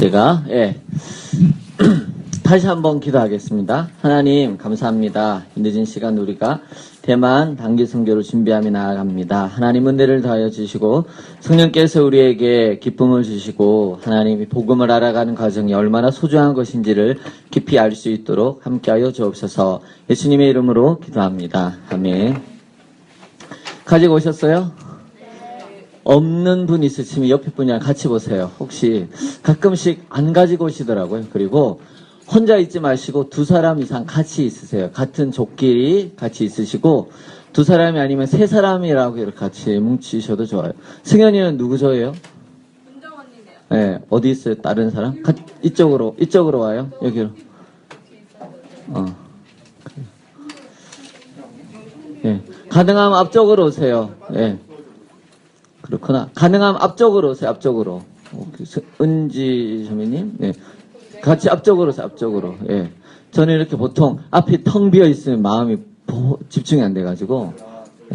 제가 다시 한번 기도하겠습니다. 하나님 감사합니다. 늦은 시간 우리가 대만 단기 선교를 준비하며 나아갑니다. 하나님 은혜를 더하여 주시고 성령께서 우리에게 기쁨을 주시고 하나님이 복음을 알아가는 과정이 얼마나 소중한 것인지를 깊이 알 수 있도록 함께하여 주옵소서. 예수님의 이름으로 기도합니다. 아멘. 가지고 오셨어요? 없는 분 있으시면 옆에 분이랑 같이 보세요. 혹시 가끔씩 안 가지고 오시더라고요. 그리고 혼자 있지 마시고 두 사람 이상 같이 있으세요. 같은 족끼리 같이 있으시고 두 사람이 아니면 세 사람이라고 이렇게 같이 뭉치셔도 좋아요. 승현이는 누구 저예요? 은정 언니네요. 네, 어디 있어요? 다른 사람? 이쪽으로 와요. 여기로. 네, 가능하면 앞쪽으로 오세요. 네. 그렇구나. 가능하면 앞쪽으로 오세요. 앞쪽으로. 은지 선배님. 네. 같이 앞쪽으로 오세요. 앞쪽으로. 예. 저는 이렇게 보통 앞이 텅 비어 있으면 마음이 집중이 안 돼가지고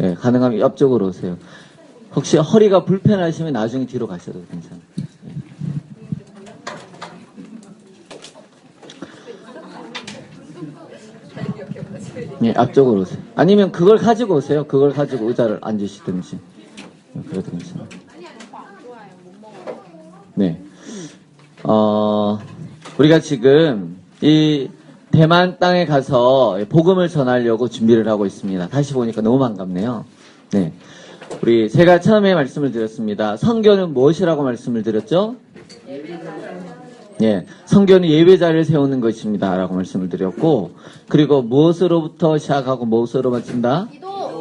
예. 가능하면 앞쪽으로 오세요. 혹시 허리가 불편하시면 나중에 뒤로 가셔도 괜찮아요. 예. 예, 앞쪽으로 오세요. 아니면 그걸 가지고 오세요. 그걸 가지고 의자를 앉으시든지. 그래도 괜찮아요. 네. 우리가 지금 이 대만 땅에 가서 복음을 전하려고 준비를 하고 있습니다. 다시 보니까 너무 반갑네요. 네. 제가 처음에 말씀을 드렸습니다. 선교는 무엇이라고 말씀을 드렸죠? 예. 선교는 예배자를 세우는 것입니다. 라고 말씀을 드렸고, 그리고 무엇으로부터 시작하고 무엇으로 마친다?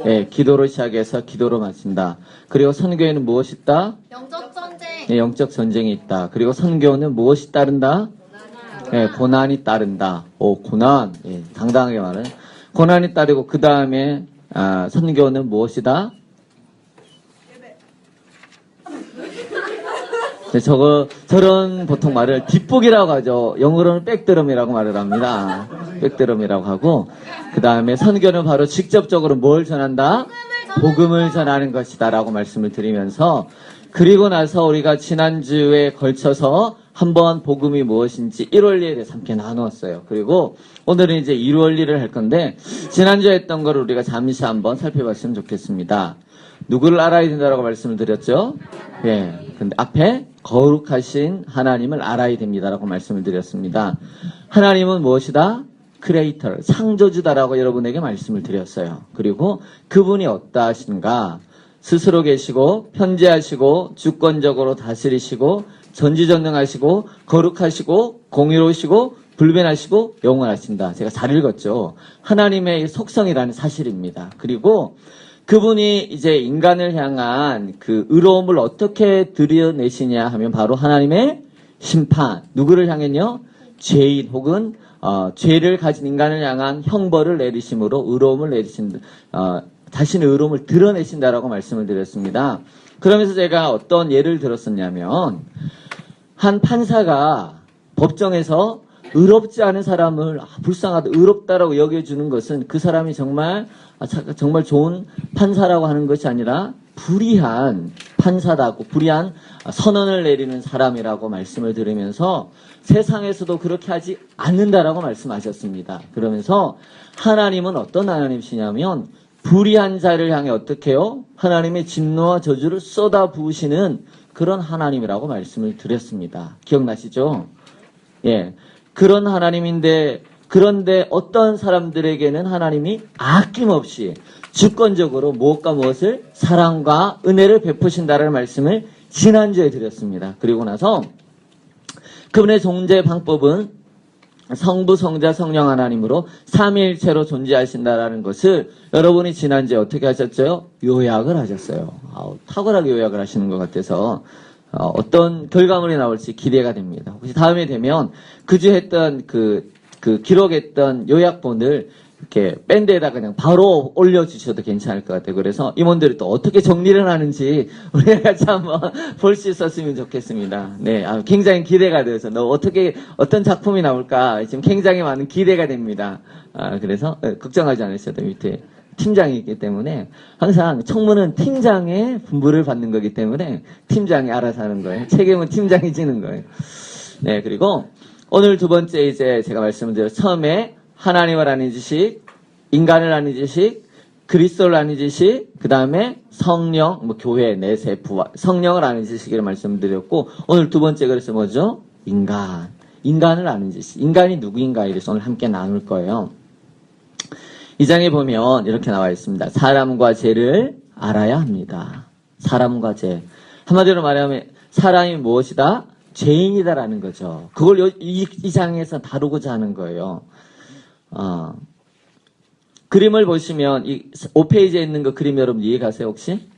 예, 기도로 시작해서 기도로 마친다. 그리고 선교에는 무엇이 있다? 영적 전쟁. 예, 영적 전쟁이 있다. 그리고 선교는 무엇이 따른다? 예, 고난이 따른다. 오, 고난. 예, 당당하게 말해. 고난이 따르고 그 다음에 선교는 무엇이다? 네, 저런 보통 말을 뒷북이라고 하죠. 영어로는 백드럼이라고 말을 합니다. 백드럼이라고 하고, 그 다음에 선교는 바로 직접적으로 뭘 전한다? 복음을 전하는 것이다 라고 말씀을 드리면서, 그리고 나서 우리가 지난주에 걸쳐서 한번 복음이 무엇인지 1원리에 대해서 함께 나누었어요. 그리고 오늘은 이제 2원리를 할 건데, 지난주에 했던 걸 우리가 잠시 한번 살펴봤으면 좋겠습니다. 누구를 알아야 된다라고 말씀을 드렸죠? 예. 근데 앞에 거룩하신 하나님을 알아야 됩니다라고 말씀을 드렸습니다. 하나님은 무엇이다? 크리에이터, 창조주다라고 여러분에게 말씀을 드렸어요. 그리고 그분이 어떠하신가? 스스로 계시고 편재하시고 주권적으로 다스리시고 전지전능하시고 거룩하시고 공의로우시고 불변하시고 영원하신다. 제가 잘 읽었죠. 하나님의 속성이라는 사실입니다. 그리고 그분이 이제 인간을 향한 그 의로움을 어떻게 드러내시냐 하면 바로 하나님의 심판. 누구를 향했요? 죄인 혹은 죄를 가진 인간을 향한 형벌을 내리심으로 의로움을 내리신 자신의 의로움을 드러내신다라고 말씀을 드렸습니다. 그러면서 제가 어떤 예를 들었었냐면 한 판사가 법정에서 의롭지 않은 사람을 불쌍하다, 의롭다라고 여겨주는 것은 그 사람이 정말 좋은 판사라고 하는 것이 아니라 불의한 판사다고, 불의한 선언을 내리는 사람이라고 말씀을 드리면서 세상에서도 그렇게 하지 않는다라고 말씀하셨습니다. 그러면서 하나님은 어떤 하나님이시냐면 불의한 자를 향해 어떻게 해요? 하나님의 진노와 저주를 쏟아 부으시는 그런 하나님이라고 말씀을 드렸습니다. 기억나시죠? 예. 그런 하나님인데, 그런데 어떤 사람들에게는 하나님이 아낌없이 주권적으로 무엇과 무엇을 사랑과 은혜를 베푸신다는 말씀을 지난주에 드렸습니다. 그리고 나서 그분의 존재 방법은 성부, 성자, 성령 하나님으로 삼위일체로 존재하신다라는 것을 여러분이 지난주에 어떻게 하셨죠? 요약을 하셨어요. 탁월하게 요약을 하시는 것 같아서 어떤 결과물이 나올지 기대가 됩니다. 혹시 다음에 되면 그주 했던 그 기록했던 요약본을 이렇게 밴드에다 그냥 바로 올려주셔도 괜찮을 것 같아요. 그래서 임원들이 또 어떻게 정리를 하는지 우리가 같이 한번 볼 수 있었으면 좋겠습니다. 네, 굉장히 기대가 돼서 어떤 작품이 나올까 지금 굉장히 많은 기대가 됩니다. 그래서 걱정하지 않으셔도 밑에 팀장이 있기 때문에 항상 청문은 팀장의 분부를 받는 거기 때문에 팀장이 알아서 하는 거예요. 책임은 팀장이 지는 거예요. 네, 그리고 오늘 두 번째 이제 제가 말씀드린 처음에 하나님을 아는 지식, 인간을 아는 지식, 그리스도를 아는 지식, 그 다음에 성령, 뭐 교회, 내세, 부활, 성령을 아는 지식을 말씀드렸고, 오늘 두 번째 그래서 뭐죠? 인간을 아는 지식. 인간이 누구인가에 대해서 오늘 함께 나눌 거예요. 이 장에 보면 이렇게 나와 있습니다. 사람과 죄를 알아야 합니다. 사람과 죄. 한마디로 말하면 사람이 무엇이다? 죄인이다라는 거죠. 그걸 이 장에서 다루고자 하는 거예요. 그림을 보시면 이 5페이지에 있는 그 그림 여러분 이해 가세요 혹시?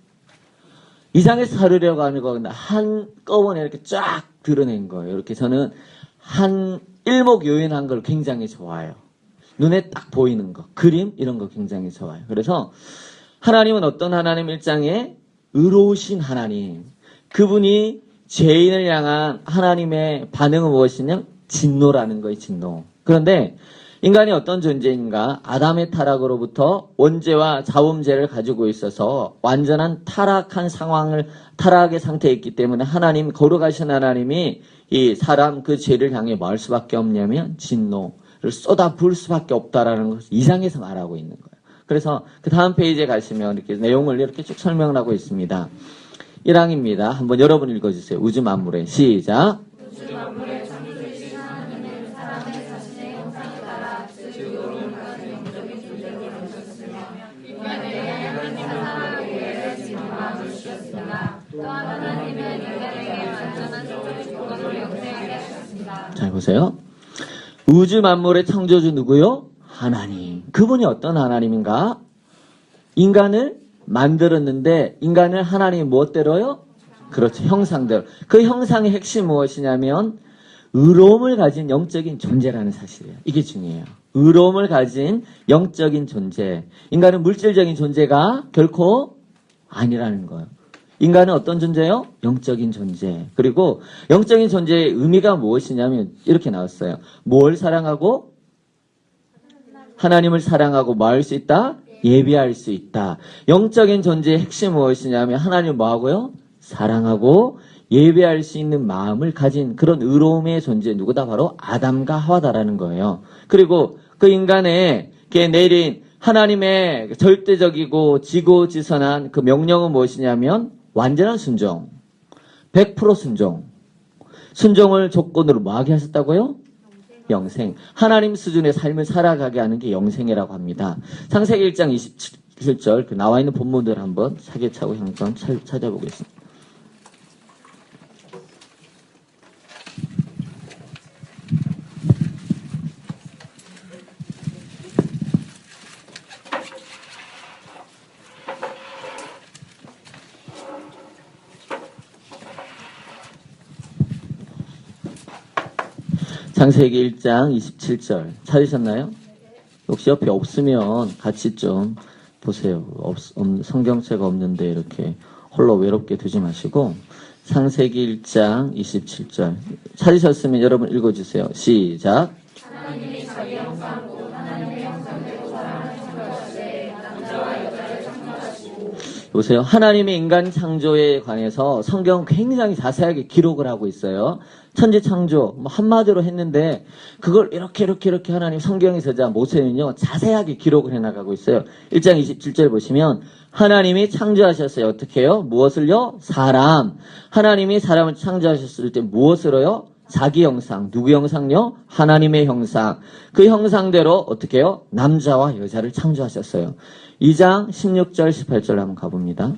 이 장에서 다루려고 하는 건 한꺼번에 이렇게 쫙 드러낸 거예요. 이렇게 저는 한 일목요연한 걸 굉장히 좋아해요. 눈에 딱 보이는 거, 그림 이런 거 굉장히 좋아요. 그래서 하나님은 어떤 하나님 1장에 의로우신 하나님, 그분이 죄인을 향한 하나님의 반응은 무엇이냐? 진노라는 거예요, 진노. 그런데 인간이 어떤 존재인가? 아담의 타락으로부터 원죄와 자범죄를 가지고 있어서 완전한 타락의 상태에 있기 때문에 하나님, 거룩하신 하나님이 이 사람 그 죄를 향해 뭐 할 수밖에 없냐면 진노를 쏟아 부을 수밖에 없다라는 것을 이 장에서 말하고 있는 거예요. 그래서 그 다음 페이지에 가시면 이렇게 내용을 이렇게 쭉 설명을 하고 있습니다. 1항입니다. 한번 여러분 읽어주세요. 우주 만물의 시작. 우주 만물의 창조주이신 하나님은 사람을 자신의 형상에 따라 즉 의로운 가진 영적인 존재로 만드셨으며 인간에게 하나님의 사랑을 위해 진노함을 주셨으나 또한 하나님은 인간에게 완전한 성적인 조건으로 영생하게 하셨습니다. 잘 보세요. 우주 만물의 창조주 누구요? 하나님. 그분이 어떤 하나님인가? 인간을 만들었는데 인간을 하나님이 무엇대로요? 그렇죠. 형상대로. 그 형상의 핵심이 무엇이냐면 의로움을 가진 영적인 존재라는 사실이에요. 이게 중요해요. 의로움을 가진 영적인 존재. 인간은 물질적인 존재가 결코 아니라는 거예요. 인간은 어떤 존재요? 영적인 존재. 그리고 영적인 존재의 의미가 무엇이냐면 이렇게 나왔어요. 뭘 사랑하고? 하나님을 사랑하고 뭐 할 수 있다? 예비할 수 있다. 영적인 존재의 핵심이 무엇이냐면 하나님을 뭐 하고요? 사랑하고 예배할 수 있는 마음을 가진 그런 의로움의 존재 누구다? 바로 아담과 하와다라는 거예요. 그리고 그 인간에게 내린 하나님의 절대적이고 지고지선한 그 명령은 무엇이냐면 완전한 순종, 100% 순종. 순종을 조건으로 뭐 하게 하셨다고요? 영생. 하나님 수준의 삶을 살아가게 하는 게 영생이라고 합니다. 창세기 1장 27절 그 나와 있는 본문들 한번 차기차고 한번 찾아보겠습니다. 창세기 1장 27절 찾으셨나요? 혹시 옆에 없으면 같이 좀 보세요. 성경책 없는데 이렇게 홀로 외롭게 두지 마시고 창세기 1장 27절 찾으셨으면 여러분 읽어주세요. 시작. 하나님이 자기 형상 곧 하나님의 형상대로 사람을 창조하시되 남자와 여자를 창조하시고. 보세요. 하나님의 인간 창조에 관해서 성경은 굉장히 자세하게 기록을 하고 있어요. 천지 창조 뭐 한마디로 했는데 그걸 이렇게 하나님 성경에 저자 모세는요 자세하게 기록을 해나가고 있어요. 1장 27절 보시면 하나님이 창조하셨어요. 어떻게 해요? 무엇을요? 사람. 하나님이 사람을 창조하셨을 때 무엇으로요? 자기 형상. 누구 형상요? 하나님의 형상. 그 형상대로 어떻게 해요? 남자와 여자를 창조하셨어요. 2장 16절 18절 한번 가봅니다.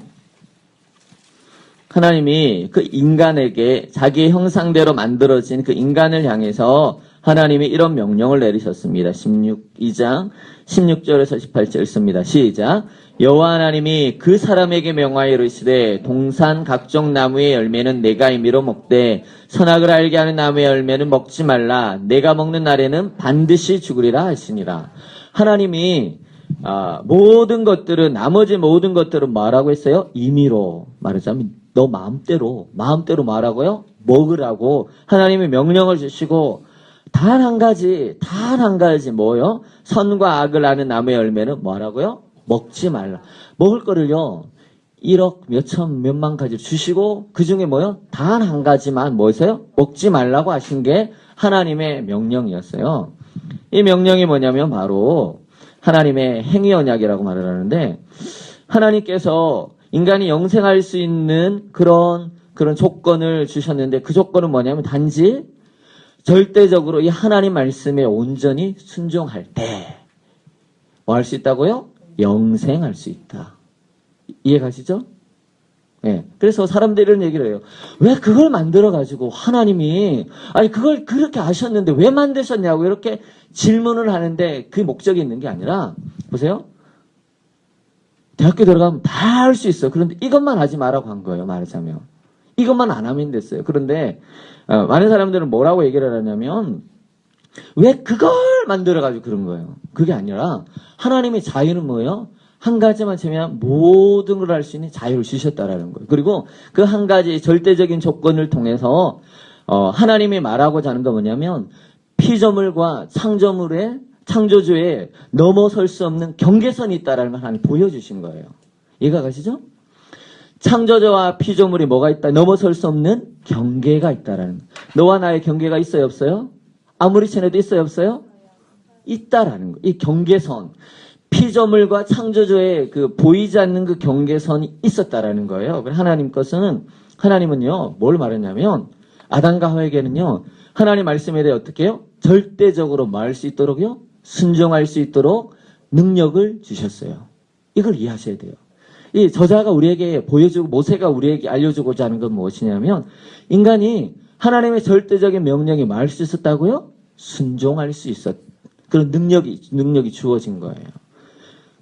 하나님이 그 인간에게 자기의 형상대로 만들어진 그 인간을 향해서 하나님이 이런 명령을 내리셨습니다. 2장 16절에서 18절 읽습니다. 시작. 여호와 하나님이 그 사람에게 명하여 이르시되 동산 각종 나무의 열매는 내가 임의로 먹되 선악을 알게 하는 나무의 열매는 먹지 말라. 내가 먹는 날에는 반드시 죽으리라 하시니라. 하나님이 모든 것들은 나머지 모든 것들은 뭐라고 했어요? 임의로 말하자면 너 마음대로 말하고요. 먹으라고 하나님이 명령을 주시고 단 한 가지 뭐요? 선과 악을 아는 나무의 열매는 뭐라고요? 먹지 말라. 먹을 거를요. 1억 몇천 몇만 가지 주시고 그 중에 뭐요? 단 한 가지만 뭐였어요? 먹지 말라고 하신 게 하나님의 명령이었어요. 이 명령이 뭐냐면 바로 하나님의 행위 언약이라고 말을 하는데 하나님께서 인간이 영생할 수 있는 그런 조건을 주셨는데 그 조건은 뭐냐면 단지 절대적으로 이 하나님 말씀에 온전히 순종할 때 뭐 할 수 있다고요? 영생할 수 있다. 이해가시죠? 예. 그래서 사람들이 이런 얘기를 해요. 왜 그걸 만들어가지고 하나님이, 아니, 그걸 그렇게 아셨는데 왜 만드셨냐고 이렇게 질문을 하는데 그 목적이 있는 게 아니라, 보세요. 대학교 들어가면 다 할 수 있어요. 그런데 이것만 하지 말라고 한 거예요, 말하자면. 이것만 안 하면 됐어요. 그런데, 많은 사람들은 뭐라고 얘기를 하냐면, 왜 그걸 만들어가지고 그런 거예요. 그게 아니라, 하나님의 자유는 뭐예요? 한 가지만 채면 모든 걸 할 수 있는 자유를 주셨다라는 거예요. 그리고 그 한 가지 절대적인 조건을 통해서 하나님이 말하고자 하는 건 뭐냐면 피조물과 창조주에 넘어설 수 없는 경계선이 있다라는 걸 하나님 보여주신 거예요. 이해가 가시죠? 창조주와 피조물이 뭐가 있다? 넘어설 수 없는 경계가 있다라는 거예요. 너와 나의 경계가 있어요, 없어요? 아무리 친해도 있어요, 없어요? 있다라는 거예요. 이 경계선. 피조물과 창조주의 그 보이지 않는 그 경계선이 있었다라는 거예요. 하나님 것은, 하나님은요, 뭘 말했냐면, 아담과 하와에게는요, 하나님 말씀에 대해 어떻게 해요? 절대적으로 말할 수 있도록요, 순종할 수 있도록 능력을 주셨어요. 이걸 이해하셔야 돼요. 이 저자가 우리에게 보여주고, 모세가 우리에게 알려주고자 하는 건 무엇이냐면, 인간이 하나님의 절대적인 명령에 말할 수 있었다고요? 순종할 수 그런 능력이 주어진 거예요.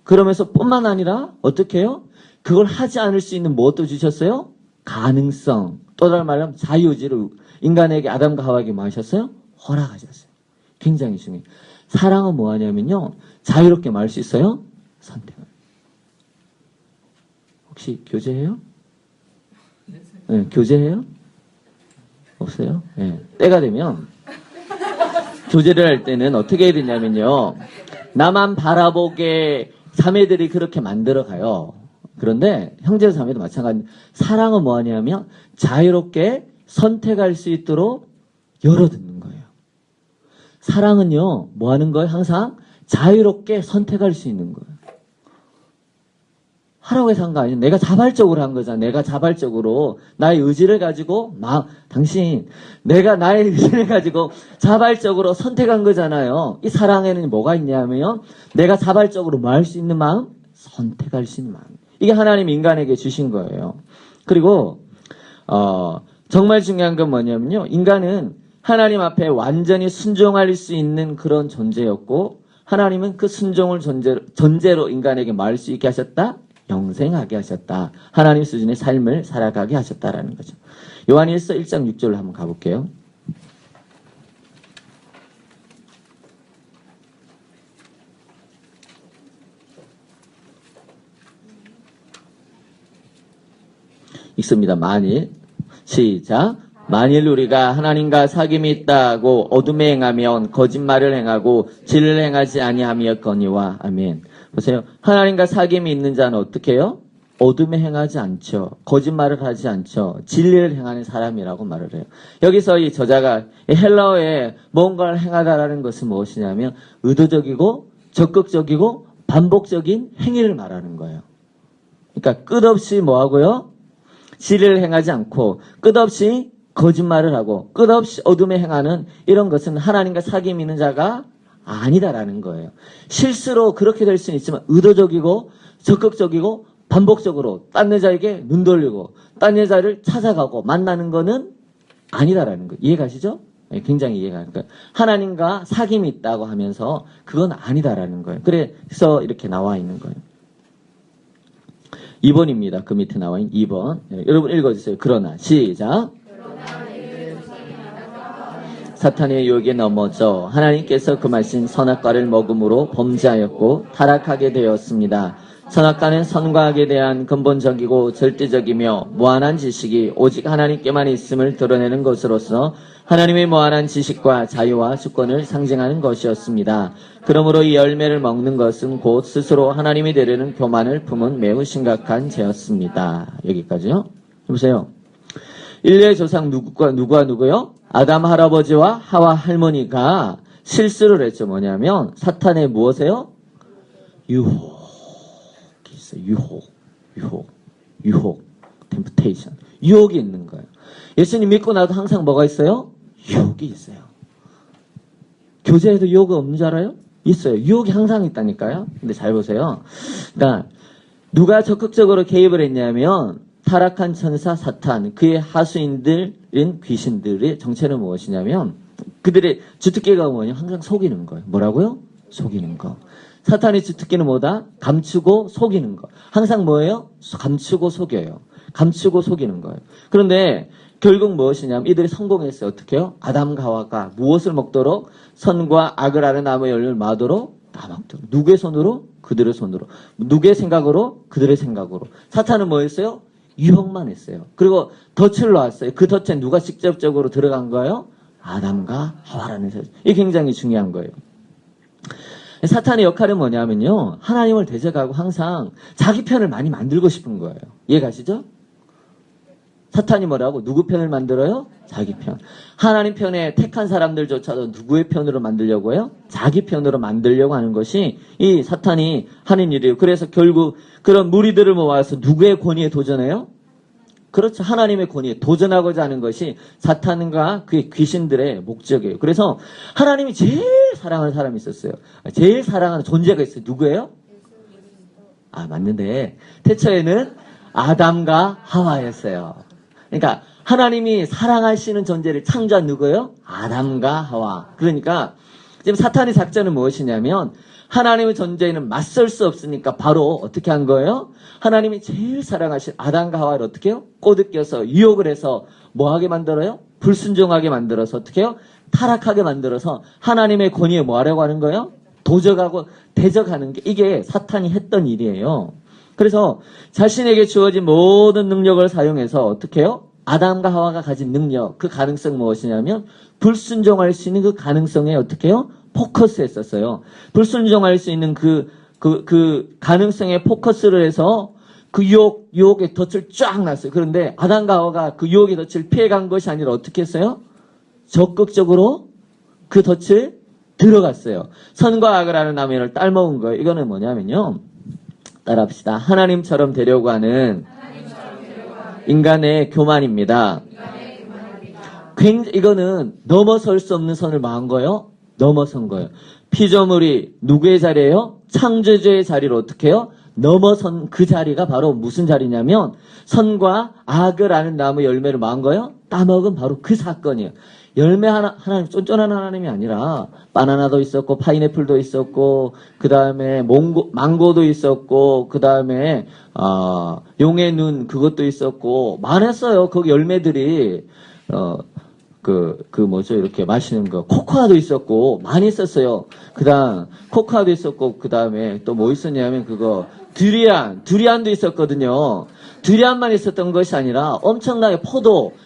그러면서 뿐만 아니라 어떻게 해요? 그걸 하지 않을 수 있는 무엇도 주셨어요? 가능성. 또 다른 말로 하면 자유의지를 인간에게 아담과 하와에게 뭐 하셨어요? 허락하셨어요. 굉장히 중요해요. 사랑은 뭐 하냐면요. 자유롭게 말할 수 있어요? 선택을. 혹시 교제해요? 네, 교제해요? 없어요? 네. 때가 되면 교제를 할 때는 어떻게 해야 되냐면요. 나만 바라보게 자매들이 그렇게 만들어 가요. 그런데 형제 자매도 마찬가지. 사랑은 뭐 하냐면 자유롭게 선택할 수 있도록 열어두는 거예요. 사랑은요, 뭐 하는 거예요? 항상 자유롭게 선택할 수 있는 거예요. 하라고 해서 한 거 아니에요. 내가 자발적으로 한 거잖아. 내가 자발적으로 나의 의지를 가지고 당신 내가 나의 의지를 가지고 자발적으로 선택한 거잖아요. 이 사랑에는 뭐가 있냐면 내가 자발적으로 뭐 할 수 있는 마음? 선택할 수 있는 마음. 이게 하나님 인간에게 주신 거예요. 그리고 정말 중요한 건 뭐냐면요. 인간은 하나님 앞에 완전히 순종할 수 있는 그런 존재였고 하나님은 그 순종을 전제로 인간에게 말할 수 있게 하셨다. 영생하게 하셨다. 하나님 수준의 삶을 살아가게 하셨다라는 거죠. 요한일서 1장 6절로 한번 가볼게요. 읽습니다. 만일 시작. 만일 우리가 하나님과 사귐이 있다고 어둠에 행하면 거짓말을 행하고 진리를 행하지 아니하였거니와. 아멘. 보세요. 하나님과 사귐이 있는 자는 어떻게 해요? 어둠에 행하지 않죠. 거짓말을 하지 않죠. 진리를 행하는 사람이라고 말을 해요. 여기서 이 저자가 헬라어에 뭔가를 행하다라는 것은 무엇이냐면 의도적이고 적극적이고 반복적인 행위를 말하는 거예요. 그러니까 끝없이 뭐하고요? 진리를 행하지 않고 끝없이 거짓말을 하고 끝없이 어둠에 행하는 이런 것은 하나님과 사귐이 있는 자가 아니다라는 거예요. 실수로 그렇게 될 수는 있지만 의도적이고 적극적이고 반복적으로 딴 여자에게 눈 돌리고 딴 여자를 찾아가고 만나는 거는 아니다라는 거예요. 이해가시죠? 네, 굉장히 이해가 가요. 하나님과 사귐이 있다고 하면서 그건 아니다라는 거예요. 그래서 이렇게 나와 있는 거예요. 2번입니다. 그 밑에 나와 있는 2번. 네, 여러분 읽어주세요. 그러나 시작. 사탄의 유혹에 넘어져 하나님께서 금하신 선악과를 먹음으로 범죄하였고 타락하게 되었습니다. 선악과는 선과 악에 대한 근본적이고 절대적이며 무한한 지식이 오직 하나님께만 있음을 드러내는 것으로서 하나님의 무한한 지식과 자유와 주권을 상징하는 것이었습니다. 그러므로 이 열매를 먹는 것은 곧 스스로 하나님이 되려는 교만을 품은 매우 심각한 죄였습니다. 여기까지요. 보세요. 인류의 조상 누구요? 아담 할아버지와 하와 할머니가 실수를 했죠. 뭐냐면 사탄의 무엇이에요? 유혹이 있어요. 유혹, 템프테이션. 유혹이 있는 거예요. 예수님 믿고 나도 항상 뭐가 있어요? 유혹이 있어요. 교제에도 유혹이 없는 줄 알아요? 있어요. 유혹이 항상 있다니까요. 근데 잘 보세요. 그러니까 누가 적극적으로 개입을 했냐면 타락한 천사 사탄, 그의 하수인들인 귀신들의 정체는 무엇이냐면 그들의 주특기가 뭐냐? 항상 속이는 거예요. 뭐라고요? 속이는 거. 사탄의 주특기는 뭐다? 감추고 속이는 거. 항상 뭐예요? 감추고 속여요. 감추고 속이는 거예요. 그런데 결국 무엇이냐면 이들이 성공했어요. 어떻게 해요? 아담과 하와가 무엇을 먹도록? 선과 악을 아는 나무의 열매를 마도록 따먹도록. 누구의 손으로? 그들의 손으로. 누구의 생각으로? 그들의 생각으로. 사탄은 뭐였어요? 유혹만 했어요. 그리고 덫을 놓았어요. 그 덫에 누가 직접적으로 들어간 거예요? 아담과 하와라는 사실. 이게 굉장히 중요한 거예요. 사탄의 역할은 뭐냐면요. 하나님을 대적하고 항상 자기 편을 많이 만들고 싶은 거예요. 이해가시죠? 사탄이 뭐라고? 누구 편을 만들어요? 자기 편. 하나님 편에 택한 사람들조차도 누구의 편으로 만들려고 해요? 자기 편으로 만들려고 하는 것이 이 사탄이 하는 일이에요. 그래서 결국 그런 무리들을 모아서 누구의 권위에 도전해요? 그렇죠. 하나님의 권위에 도전하고자 하는 것이 사탄과 그의 귀신들의 목적이에요. 그래서 하나님이 제일 사랑하는 사람이 있었어요. 제일 사랑하는 존재가 있어요. 누구예요? 맞는데 태초에는 아담과 하와였어요. 그러니까 하나님이 사랑하시는 존재를 창조한 누구예요? 아담과 하와. 그러니까 지금 사탄의 작전은 무엇이냐면 하나님의 존재에는 맞설 수 없으니까 바로 어떻게 한 거예요? 하나님이 제일 사랑하신 아담과 하와를 어떻게 해요? 꼬드겨서 유혹을 해서 뭐하게 만들어요? 불순종하게 만들어서 어떻게 해요? 타락하게 만들어서 하나님의 권위에 뭐 하려고 하는 거예요? 도적하고 대적하는 게 이게 사탄이 했던 일이에요. 그래서 자신에게 주어진 모든 능력을 사용해서 어떻게 해요? 아담과 하와가 가진 능력, 그 가능성 무엇이냐면 불순종할 수 있는 그 가능성에 어떻게 해요? 포커스했었어요. 불순종할 수 있는 그 가능성에 포커스를 해서 그 유혹의 덫을 쫙 놨어요. 그런데 아담과 하와가 그 유혹의 덫을 피해간 것이 아니라 어떻게 했어요? 적극적으로 그 덫을 들어갔어요. 선과 악을 아는 나무를 따먹은 거예요. 이거는 뭐냐면요. 따라합시다. 하나님처럼 되려고 하는 인간의 교만입니다. 이거는 넘어설 수 없는 선을 망한 거예요. 넘어선 거예요. 피조물이 누구의 자리예요? 창조주의 자리로 어떻게 해요? 넘어선 그 자리가 바로 무슨 자리냐면 선과 악을 아는 나무 열매를 망한 거예요? 따먹은 바로 그 사건이에요. 열매 하나님, 쫀쫀한 하나님이 아니라 바나나도 있었고 파인애플도 있었고 그 다음에 망고도 있었고 그 다음에 용의 눈 그것도 있었고 많았어요. 거기 열매들이 뭐죠? 이렇게 마시는 거. 코코아도 있었고, 많이 있었어요. 코코아도 있었고, 그 다음에 또 뭐 있었냐면 두리안도 있었거든요. 두리안만 있었던 것이 아니라 엄청나게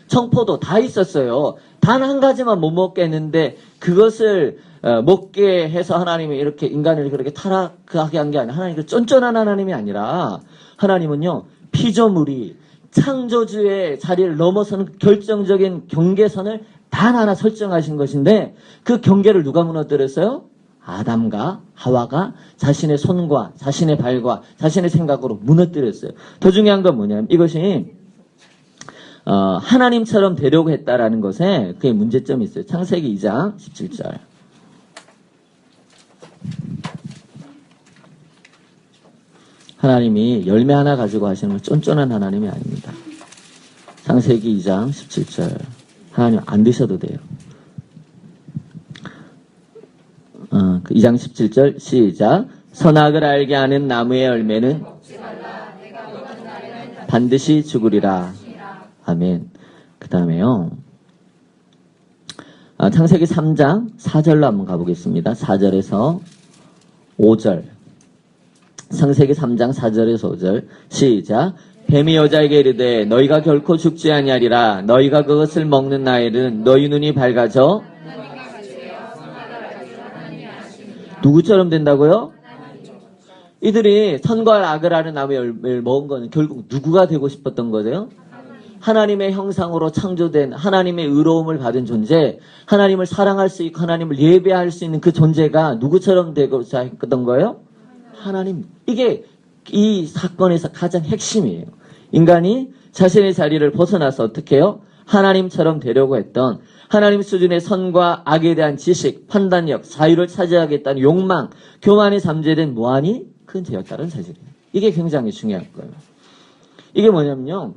청포도 다 있었어요. 단 한 가지만 못 먹게 했는데, 그것을 먹게 해서 하나님이 이렇게 인간을 그렇게 타락하게 한 게 아니라, 하나님이 쫀쫀한 하나님이 아니라, 하나님은요, 피조물이 창조주의 자리를 넘어서는 결정적인 경계선을 단 하나 설정하신 것인데 그 경계를 누가 무너뜨렸어요? 아담과 하와가 자신의 손과 자신의 발과 자신의 생각으로 무너뜨렸어요. 더 중요한 건 뭐냐면 이것이 하나님처럼 되려고 했다라는 것에 그게 문제점이 있어요. 창세기 2장 17절. 하나님이 열매 하나 가지고 하시는 건 쫀쫀한 하나님이 아닙니다. 창세기 2장 17절. 하나님 안 드셔도 돼요. 2장 17절 시작. 선악을 알게 하는 나무의 열매는 반드시 죽으리라. 아멘. 그 다음에요. 창세기 3장 4절로 한번 가보겠습니다. 4절에서 5절. 창세기 3장 4절에서 5절 시작. 뱀이 여자에게 이르되 너희가 결코 죽지 아니하리라. 너희가 그것을 먹는 날에는 너희 눈이 밝아져 누구처럼 된다고요? 이들이 선과 악을 아는 나무의 열매를 먹은 거는 결국 누구가 되고 싶었던 거죠? 하나님의 형상으로 창조된 하나님의 의로움을 받은 존재, 하나님을 사랑할 수 있고 하나님을 예배할 수 있는 그 존재가 누구처럼 되고자 했던 거예요? 하나님. 이게 이 사건에서 가장 핵심이에요. 인간이 자신의 자리를 벗어나서 어떻게 해요? 하나님처럼 되려고 했던 하나님 수준의 선과 악에 대한 지식, 판단력, 자유를 차지하겠다는 욕망, 교만에 잠재된 무한히 큰 죄였다는 사실이에요. 이게 굉장히 중요한 거예요. 이게 뭐냐면요.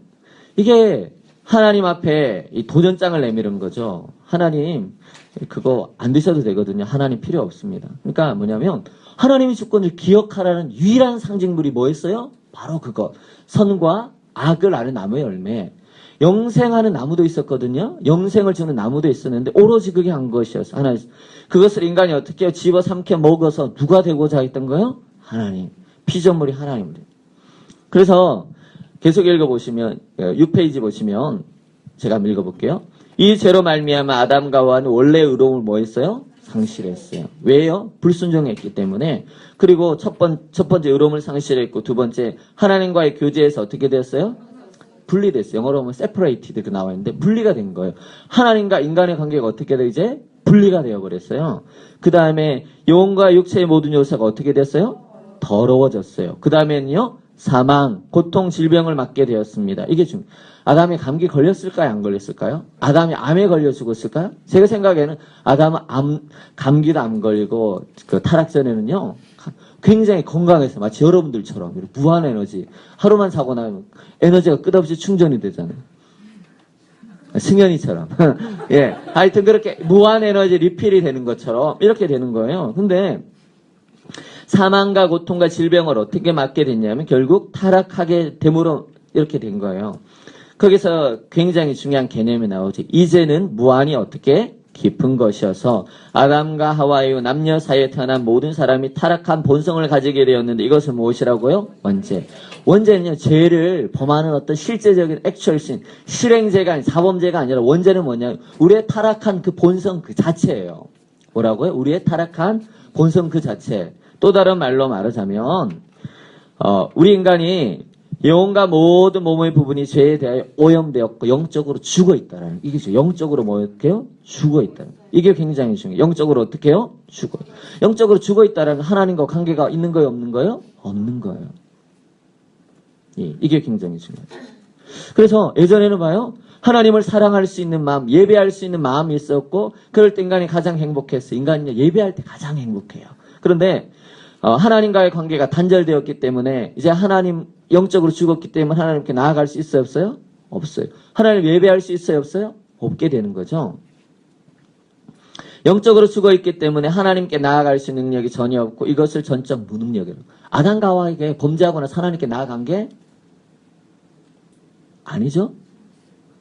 이게 하나님 앞에 이 도전장을 내미는 거죠. 하나님, 그거 안 드셔도 되거든요. 하나님 필요 없습니다. 그러니까 뭐냐면 하나님의 주권을 기억하라는 유일한 상징물이 뭐였어요? 바로 그거. 선과 악을 아는 나무의 열매. 영생하는 나무도 있었거든요. 영생을 주는 나무도 있었는데 오로지 그게 한 것이었어요. 하나님. 그것을 인간이 어떻게 집어삼켜 먹어서 누가 되고자 했던 거예요? 하나님. 피조물이 하나님이에요. 그래서 계속 읽어보시면 6페이지 보시면 제가 한번 읽어볼게요. 이 죄로 말미암아 아담과 하와는 원래 의로움을 뭐 했어요? 상실했어요. 왜요? 불순종했기 때문에. 그리고 첫 번째 의로움을 상실했고 두 번째 하나님과의 교제에서 어떻게 되었어요? 분리됐어요. 영어로 하면 separated 그 나와 있는데 분리가 된 거예요. 하나님과 인간의 관계가 어떻게 돼 이제 분리가 되어버렸어요. 그 다음에 영혼과 육체의 모든 요소가 어떻게 됐어요? 더러워졌어요. 그 다음에는요 사망, 고통, 질병을 맞게 되었습니다. 이게 아담이 감기 걸렸을까요? 안 걸렸을까요? 아담이 암에 걸려 죽었을까요? 제가 생각에는 아담은 감기도 안 걸리고 그 타락 전에는요 굉장히 건강해서 마치 여러분들처럼 이렇게 무한 에너지 하루만 자고 나면 에너지가 끝없이 충전이 되잖아요. 승현이처럼 예, 하여튼 그렇게 무한 에너지 리필이 되는 것처럼 이렇게 되는 거예요. 근데 사망과 고통과 질병을 어떻게 맞게 됐냐면 결국 타락하게 됨으로 이렇게 된 거예요. 거기서 굉장히 중요한 개념이 나오죠. 이제는 무한히 어떻게 깊은 것이어서 아담과 하와의 남녀 사이에 태어난 모든 사람이 타락한 본성을 가지게 되었는데 이것은 무엇이라고요? 원죄. 원죄는요, 죄를 범하는 어떤 실제적인 액츄얼신, 실행죄가 아닌 사범죄가 아니라 원죄는 뭐냐? 우리의 타락한 그 본성 그 자체예요. 뭐라고요? 우리의 타락한 본성 그 자체. 또 다른 말로 말하자면 우리 인간이 영혼과 모든 몸의 부분이 죄에 대하여 오염되었고 영적으로 죽어있다라는 이게죠. 영적으로 뭐였게요? 죽어있다는 이게 굉장히 중요해요. 영적으로 어떻게 해요? 죽어요. 영적으로 죽어있다라는 하나님과 관계가 있는 거예요? 없는 거예요? 없는 거예요. 예, 이게 굉장히 중요해요. 그래서 예전에는 봐요. 하나님을 사랑할 수 있는 마음, 예배할 수 있는 마음이 있었고 그럴 때 인간이 가장 행복했어요. 인간이 예배할 때 가장 행복해요. 그런데 하나님과의 관계가 단절되었기 때문에 이제 하나님 영적으로 죽었기 때문에 하나님께 나아갈 수 있어요? 없어요? 없어요. 하나님 예배할 수 있어요? 없어요? 없게 되는 거죠. 영적으로 죽어있기 때문에 하나님께 나아갈 수 있는 능력이 전혀 없고 이것을 전적 무능력이라고. 아담과 하와에게 범죄하고 나서 하나님께 나아간 게 아니죠.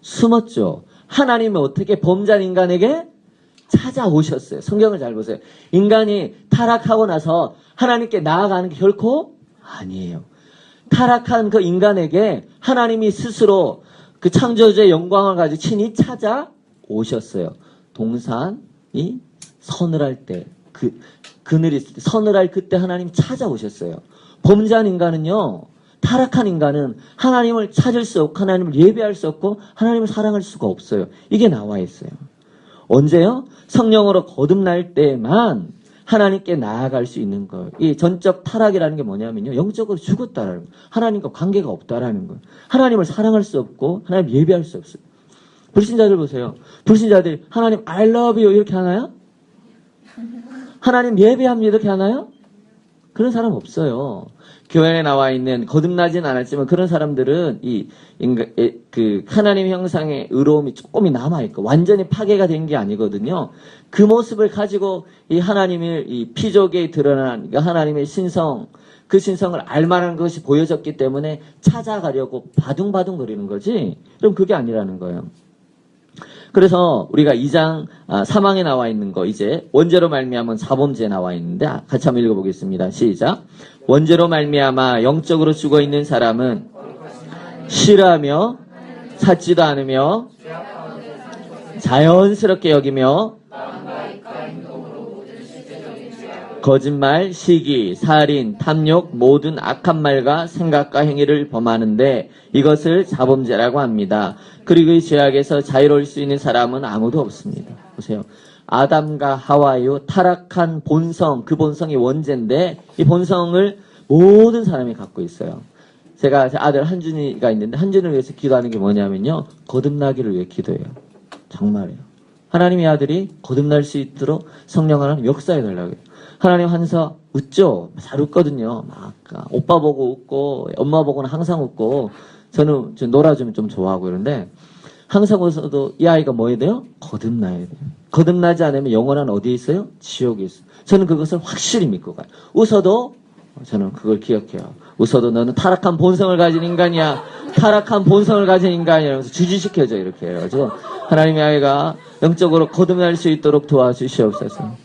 숨었죠. 하나님은 어떻게 범죄한 인간에게 찾아오셨어요. 성경을 잘 보세요. 인간이 타락하고 나서 하나님께 나아가는 게 결코 아니에요. 타락한 그 인간에게 하나님이 스스로 그 창조주의 영광을 가지고 친히 찾아오셨어요. 동산이 서늘할 때, 그늘이 있을 때, 서늘할 그때 하나님 찾아오셨어요. 범죄한 인간은요, 타락한 인간은 하나님을 찾을 수 없고, 하나님을 예배할 수 없고, 하나님을 사랑할 수가 없어요. 이게 나와 있어요. 언제요? 성령으로 거듭날 때만 하나님께 나아갈 수 있는 거예요. 이 전적 타락이라는 게 뭐냐면요. 영적으로 죽었다라는 거예요. 하나님과 관계가 없다라는 거예요. 하나님을 사랑할 수 없고 하나님 예배할 수 없어요. 불신자들 보세요. 불신자들이 하나님 I love you 이렇게 하나요? 하나님 예배합니다 이렇게 하나요? 그런 사람 없어요. 교회에 나와 있는 거듭나진 않았지만 그런 사람들은 그 하나님 형상의 의로움이 조금이 남아있고 완전히 파괴가 된 게 아니거든요. 그 모습을 가지고 이 하나님의 이 피조계에 드러난 하나님의 신성, 그 신성을 알만한 것이 보여졌기 때문에 찾아가려고 바둥바둥 거리는 거지. 그럼 그게 아니라는 거예요. 그래서 우리가 2장 3항에 나와 있는 거 이제 원죄로 말미암은 자범죄 나와 있는데 같이 한번 읽어보겠습니다. 시작. 원죄로 말미암아 영적으로 죽어 있는 사람은 싫어하며 찾지도 않으며 자연스럽게 여기며 거짓말, 시기, 살인, 탐욕, 모든 악한 말과 생각과 행위를 범하는데 이것을 자범죄라고 합니다. 그리고 이 죄악에서 자유로울 수 있는 사람은 아무도 없습니다. 보세요. 아담과 하와요 타락한 본성, 그 본성이 원죄인데 이 본성을 모든 사람이 갖고 있어요. 제가 제 아들 한준이가 있는데 한준이를 위해서 기도하는 게 뭐냐면요. 거듭나기를 위해 기도해요. 정말이에요. 하나님의 아들이 거듭날 수 있도록 성령 하나님 역사해 달라고 해요. 하나님 한서 웃죠? 잘 웃거든요. 막 오빠 보고 웃고 엄마 보고는 항상 웃고 저는 놀아주면 좀 좋아하고 이런데 항상 웃어도 이 아이가 뭐 해야 돼요? 거듭나야 돼요. 거듭나지 않으면 영원한 어디에 있어요? 지옥에 있어요. 저는 그것을 확실히 믿고 가요. 웃어도 저는 그걸 기억해요. 웃어도 너는 타락한 본성을 가진 인간이야. 타락한 본성을 가진 인간이야. 이러면서 주지시켜줘 이렇게 해가지고 하나님의 아이가 영적으로 거듭날 수 있도록 도와주시옵소서.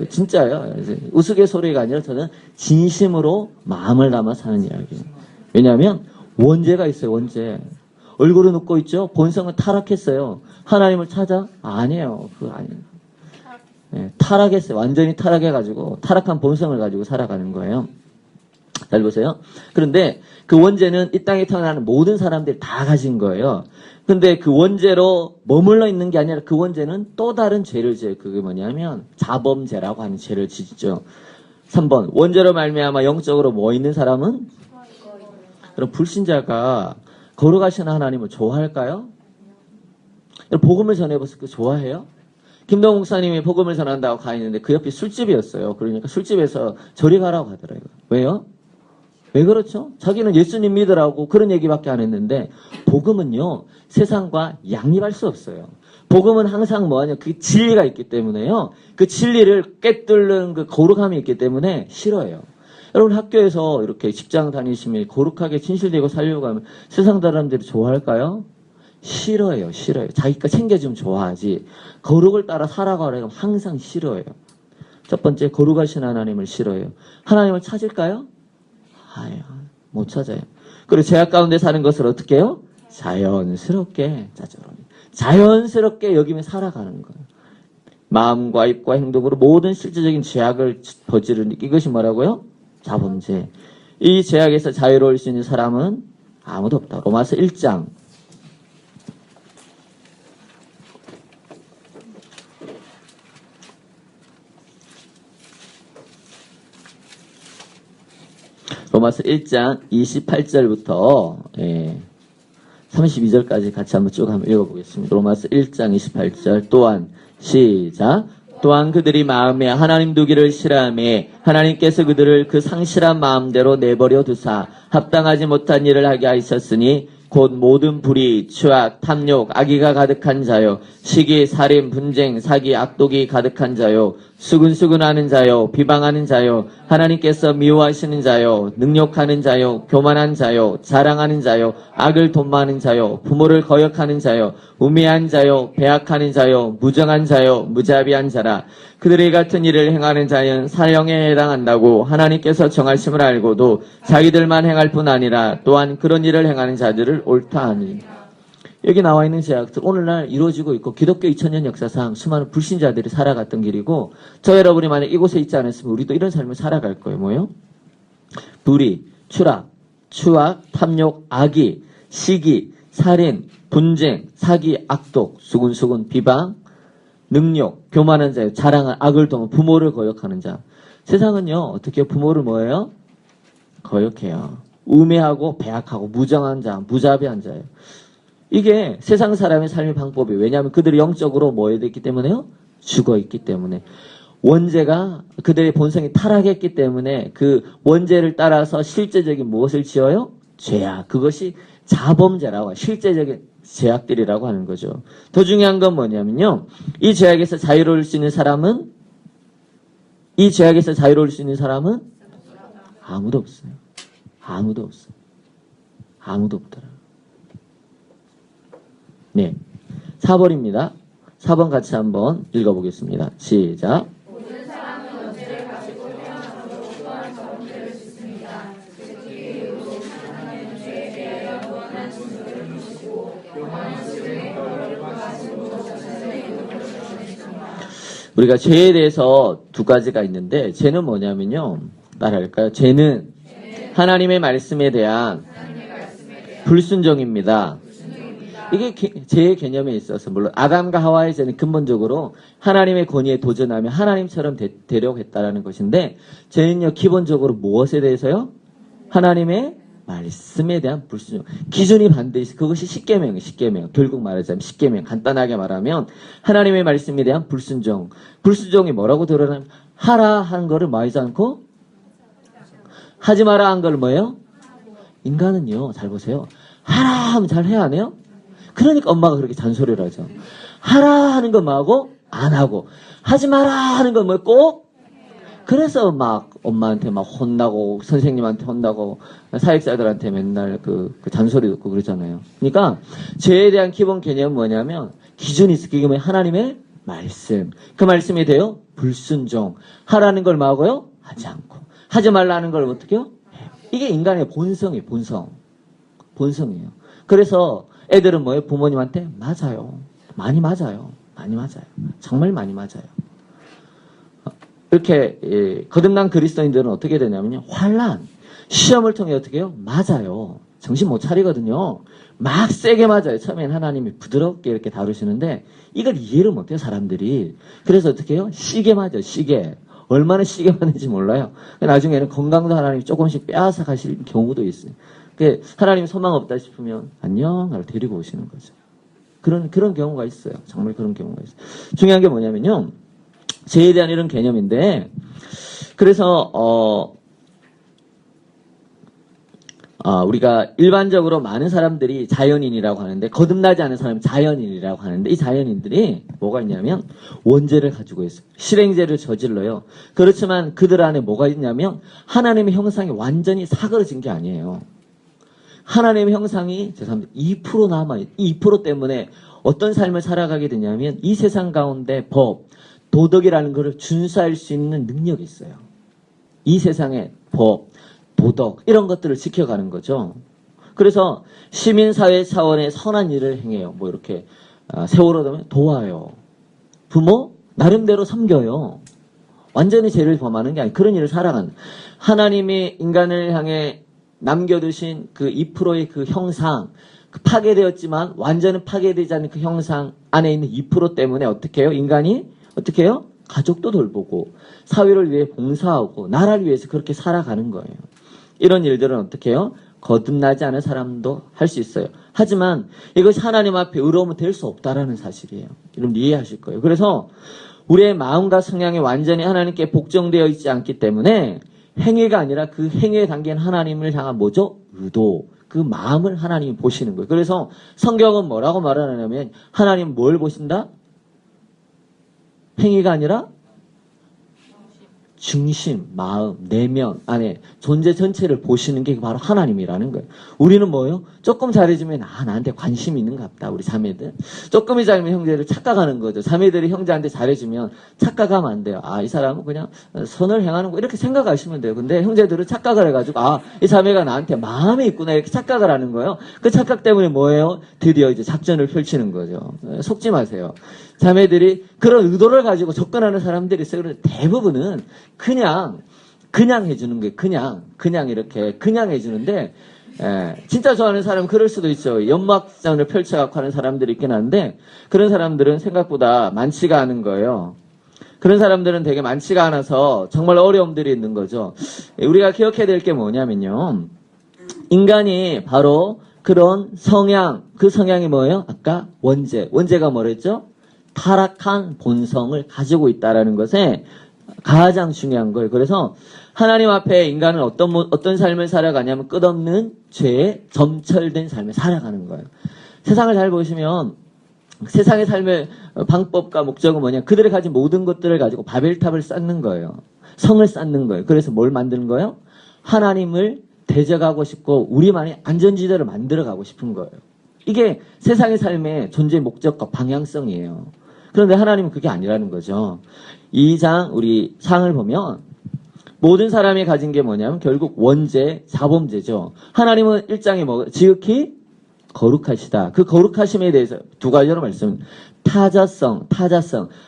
진짜요. 우스갯소리가 아니라 저는 진심으로 마음을 담아 사는 이야기예요. 왜냐하면 원죄가 있어요. 원죄. 얼굴은 웃고 있죠. 본성은 타락했어요. 하나님을 찾아? 아니에요. 그거 아니에요. 네, 타락했어요. 완전히 타락해가지고 타락한 본성을 가지고 살아가는 거예요. 잘 보세요. 그런데 그 원죄는 이 땅에 태어나는 모든 사람들이 다 가진 거예요. 근데 그 원죄로 머물러 있는 게 아니라 그 원죄는 또 다른 죄를 지어요. 그게 뭐냐면 자범죄라고 하는 죄를 지죠. 3번 원죄로 말미암아 영적으로 뭐 있는 사람은? 그럼 불신자가 걸어가시는 하나님을 좋아할까요? 복음을 전해봤을 때 좋아해요? 김동욱 목사님이 복음을 전한다고 가 있는데 그 옆이 술집이었어요. 그러니까 술집에서 저리 가라고 하더라고요. 왜요? 왜 그렇죠? 자기는 예수님 믿으라고 그런 얘기밖에 안 했는데 복음은요. 세상과 양립할 수 없어요. 복음은 항상 뭐하냐 그 진리가 있기 때문에요. 그 진리를 꿰뚫는 그 거룩함이 있기 때문에 싫어해요. 여러분 학교에서 이렇게 직장 다니시면 거룩하게 진실되고 살려고 하면 세상 사람들이 좋아할까요? 싫어해요. 싫어요. 자기가 챙겨주면 좋아하지. 거룩을 따라 살아가라고 하면 항상 싫어해요. 첫 번째 거룩하신 하나님을 싫어해요. 하나님을 찾을까요? 아유, 못 찾아요. 그리고 죄악 가운데 사는 것을 어떻게 해요? 자연스럽게 자연스럽게 여기면 살아가는 거예요. 마음과 입과 행동으로 모든 실제적인 죄악을 저지르는 이것이 뭐라고요? 자범죄. 이 죄악에서 자유로울 수 있는 사람은 아무도 없다. 로마서 1장 로마서 1장 28절부터 32절까지 같이 한번 쭉 한번 읽어보겠습니다. 로마서 1장 28절 또한 시작. 또한 그들이 마음에 하나님 두기를 싫어하며 하나님께서 그들을 그 상실한 마음대로 내버려 두사 합당하지 못한 일을 하게 하셨으니 곧 모든 불의, 추악, 탐욕, 악의가 가득한 자요, 시기, 살인, 분쟁, 사기, 악독이 가득한 자요, 수근수근하는 자요, 비방하는 자요, 하나님께서 미워하시는 자요, 능욕하는 자요, 교만한 자요, 자랑하는 자요, 악을 돈마는 자요, 부모를 거역하는 자요, 우매한 자요, 배악하는 자요, 무정한 자요, 무자비한 자라. 그들의 같은 일을 행하는 자는 사형에 해당한다고 하나님께서 정하심을 알고도 자기들만 행할 뿐 아니라 또한 그런 일을 행하는 자들을 옳다 하니. 여기 나와 있는 죄악들 오늘날 이루어지고 있고 기독교 2000년 역사상 수많은 불신자들이 살아갔던 길이고 저 여러분이 만약 이곳에 있지 않았으면 우리도 이런 삶을 살아갈 거예요. 뭐요? 불의, 추락, 추악, 탐욕, 악의, 시기, 살인, 분쟁, 사기, 악독, 수군수군, 비방, 능욕, 교만한 자요, 자랑한 악을 통한 부모를 거역하는 자. 세상은요 어떻게 부모를 뭐예요? 거역해요. 우매하고 배악하고 무정한 자, 무자비한 자예요. 이게 세상 사람의 삶의 방법이에요. 왜냐하면 그들이 영적으로 뭐 해야 됐기 때문에요? 죽어있기 때문에. 원죄가 그들의 본성이 타락했기 때문에 그 원죄를 따라서 실제적인 무엇을 지어요? 죄악. 그것이 자범죄라고 실제적인 죄악들이라고 하는 거죠. 더 중요한 건 뭐냐면요. 이 죄악에서 자유로울 수 있는 사람은 아무도 없어요. 아무도 없어요. 아무도 없더라. 네. 4번입니다. 4번 같이 한번 읽어보겠습니다. 시작. 모든 사람은 원죄를 가지고 태어나서도 또한 저범죄를 짓습니다. 특히 의로 하나님은 죄에 대하여 무한한 진노를 주시고 영원한 지옥의 벌을 가지고 자신의 이름을 주셨습니다. 우리가 죄에 대해서 두 가지가 있는데 죄는 뭐냐면요. 따라할까요? 죄는 하나님의 말씀에 대한 불순종입니다. 이게 죄의 개념에 있어서 물론 아담과 하와의 죄는 근본적으로 하나님의 권위에 도전하며 하나님처럼 되려고 했다라는 것인데 죄는요 기본적으로 무엇에 대해서요? 하나님의 말씀에 대한 불순종. 기준이 반드시 그것이 십계명이에요. 십계명. 결국 말하자면 십계명. 간단하게 말하면 하나님의 말씀에 대한 불순종. 불순종이 뭐라고 드러나면 하라 한 거를 뭐 하지 않고 하지 마라 한 걸 뭐예요? 인간은요. 잘 보세요. 하라 하면 잘 해야 안 해요? 그러니까 엄마가 그렇게 잔소리를 하죠. 하라 하는 건 뭐하고 안 하고 하지 마라 하는 건 뭐 꼭 그래서 막 엄마한테 막 혼나고 선생님한테 혼나고 사역자들한테 맨날 그 잔소리 듣고 그러잖아요. 그러니까 죄에 대한 기본 개념은 뭐냐면 기준이 있어. 그게 뭐예요? 하나님의 말씀. 그 말씀에 대해 불순종. 하라는 걸 뭐하고요? 하지 않고. 하지 말라는 걸 어떻게 해요? 이게 인간의 본성이에요. 본성이에요. 그래서 애들은 뭐예요? 부모님한테 맞아요. 많이 맞아요. 많이 맞아요. 정말 많이 맞아요. 이렇게 거듭난 그리스도인들은 어떻게 되냐면요. 환난, 시험을 통해 어떻게 해요? 맞아요. 정신 못 차리거든요. 막 세게 맞아요. 처음엔 하나님이 부드럽게 이렇게 다루시는데 이걸 이해를 못해요. 사람들이. 그래서 어떻게 해요? 시게 맞아요. 시게. 얼마나 시게 맞는지 몰라요. 나중에는 건강도 하나님이 조금씩 빼앗아 가실 경우도 있어요. 하나님 소망 없다 싶으면 안녕 하고 데리고 오시는 거죠. 그런 경우가 있어요. 정말 그런 경우가 있어요. 중요한 게 뭐냐면요. 죄에 대한 이런 개념인데, 그래서, 우리가 일반적으로 많은 사람들이 자연인이라고 하는데, 거듭나지 않은 사람은 자연인이라고 하는데, 이 자연인들이 뭐가 있냐면, 원죄를 가지고 있어요. 실행죄를 저질러요. 그렇지만 그들 안에 뭐가 있냐면, 하나님의 형상이 완전히 사그러진 게 아니에요. 하나님의 형상이, 죄송합니다. 2% 남아요. 이 2% 때문에 어떤 삶을 살아가게 되냐면, 이 세상 가운데 법, 도덕이라는 것을 준수할 수 있는 능력이 있어요. 이 세상의 법, 도덕 이런 것들을 지켜가는 거죠. 그래서 시민사회 차원의 선한 일을 행해요. 뭐 이렇게 세월호 되면 도와요. 부모 나름대로 섬겨요. 완전히 죄를 범하는 게 아니고 그런 일을 살아가는 하나님이 인간을 향해 남겨두신 그 2%의 그 형상 파괴되었지만 완전히 파괴되지 않는 그 형상 안에 있는 2% 때문에 어떻게 해요? 인간이 어떻게 해요? 가족도 돌보고 사회를 위해 봉사하고 나라를 위해서 그렇게 살아가는 거예요. 이런 일들은 어떻게 해요? 거듭나지 않은 사람도 할 수 있어요. 하지만 이것이 하나님 앞에 의로우면 될 수 없다라는 사실이에요. 여러분 이해하실 거예요. 그래서 우리의 마음과 성향이 완전히 하나님께 복종되어 있지 않기 때문에 행위가 아니라 그 행위의 단계는 하나님을 향한 뭐죠? 의도. 그 마음을 하나님이 보시는 거예요. 그래서 성경은 뭐라고 말하냐면 하나님 뭘 보신다? 행위가 아니라 중심, 마음, 내면 안에 존재 전체를 보시는 게 바로 하나님이라는 거예요. 우리는 뭐예요? 조금 잘해주면 나한테 관심이 있는가 보다. 우리 자매들. 조금이 잘하면 형제를 착각하는 거죠. 자매들이 형제한테 잘해주면 착각하면 안 돼요. 이 사람은 그냥 선을 행하는 거 이렇게 생각하시면 돼요. 근데 형제들은 착각을 해가지고 이 자매가 나한테 마음이 있구나 이렇게 착각을 하는 거예요. 그 착각 때문에 뭐예요? 드디어 이제 작전을 펼치는 거죠. 속지 마세요. 자매들이 그런 의도를 가지고 접근하는 사람들이 있어요. 그런데 대부분은 그냥 해주는 게 그냥 이렇게 그냥 해주는데 진짜 좋아하는 사람은 그럴 수도 있죠. 연막전을 펼쳐갖고 하는 사람들이 있긴 한데 그런 사람들은 생각보다 많지가 않은 거예요. 그런 사람들은 되게 많지가 않아서 정말 어려움들이 있는 거죠. 우리가 기억해야 될 게 뭐냐면요. 인간이 바로 그런 성향, 그 성향이 뭐예요? 아까 원죄가 뭐랬죠? 타락한 본성을 가지고 있다라는 것에 가장 중요한 거예요. 그래서 하나님 앞에 인간은 어떤 삶을 살아가냐면 끝없는 죄에 점철된 삶을 살아가는 거예요. 세상을 잘 보시면 세상의 삶의 방법과 목적은 뭐냐? 그들이 가진 모든 것들을 가지고 바벨탑을 쌓는 거예요. 성을 쌓는 거예요. 그래서 뭘 만드는 거예요? 하나님을 대적하고 싶고 우리만의 안전지대를 만들어가고 싶은 거예요. 이게 세상의 삶의 존재 목적과 방향성이에요. 그런데 하나님은 그게 아니라는 거죠. 이 장 우리 상을 보면 모든 사람이 가진 게 뭐냐면 결국 원죄, 자범죄죠. 하나님은 1장에 뭐 지극히 거룩하시다. 그 거룩하심에 대해서 두 가지로 말씀. 타자성.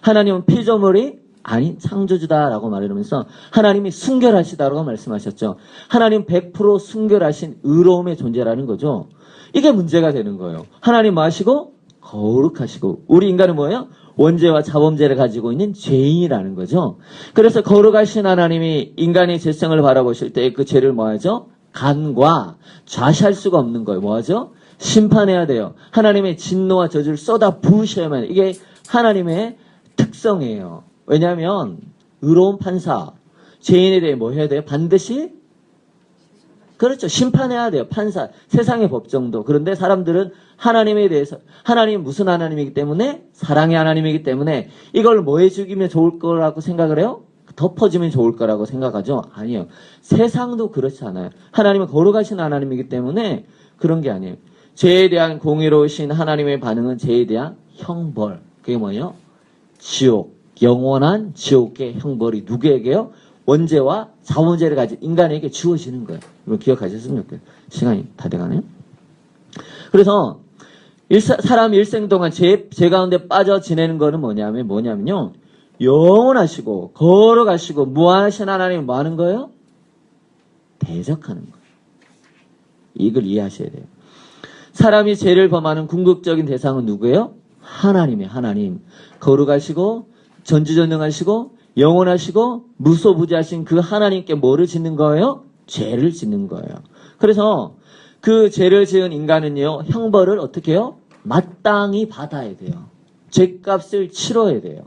하나님은 피조물이 아닌 창조주다라고 말하면서 하나님이 순결하시다라고 말씀하셨죠. 하나님 100% 순결하신 의로움의 존재라는 거죠. 이게 문제가 되는 거예요. 하나님 뭐 하시고? 거룩하시고. 우리 인간은 뭐예요? 원죄와 자범죄를 가지고 있는 죄인이라는 거죠. 그래서 거룩하신 하나님이 인간의 죄성을 바라보실 때 그 죄를 뭐 하죠? 간과 좌시할 수가 없는 거예요. 뭐 하죠? 심판해야 돼요. 하나님의 진노와 저주를 쏟아 부으셔야만 해요. 이게 하나님의 특성이에요. 왜냐하면 의로운 판사, 죄인에 대해 뭐 해야 돼요? 반드시 그렇죠. 심판해야 돼요. 판사, 세상의 법정도. 그런데 사람들은 하나님에 대해서 하나님이 무슨 하나님이기 때문에 사랑의 하나님이기 때문에 이걸 뭐 해주기면 좋을 거라고 생각을 해요? 덮어주면 좋을 거라고 생각하죠? 아니에요. 세상도 그렇지 않아요. 하나님은 거룩하신 하나님이기 때문에 그런 게 아니에요. 죄에 대한 공의로우신 하나님의 반응은 죄에 대한 형벌. 그게 뭐예요? 지옥. 영원한 지옥의 형벌이 누구에게요? 원죄와 자원죄를 가진 인간에게 주어지는 거예요. 이거 기억하셨으면 좋겠어요. 시간이 다 돼가네요. 그래서 사람 일생 동안 죄 가운데 빠져 지내는 거는 뭐냐면요. 영원하시고 거룩하시고 무한하신 하나님이 뭐 하는 거예요? 대적하는 거예요. 이걸 이해하셔야 돼요. 사람이 죄를 범하는 궁극적인 대상은 누구예요? 하나님이에요. 하나님. 거룩하시고 전지전능하시고 영원하시고 무소부지하신 그 하나님께 뭐를 짓는 거예요? 죄를 짓는 거예요. 그래서 그 죄를 지은 인간은요, 형벌을 어떻게 해요? 마땅히 받아야 돼요. 죄값을 치러야 돼요.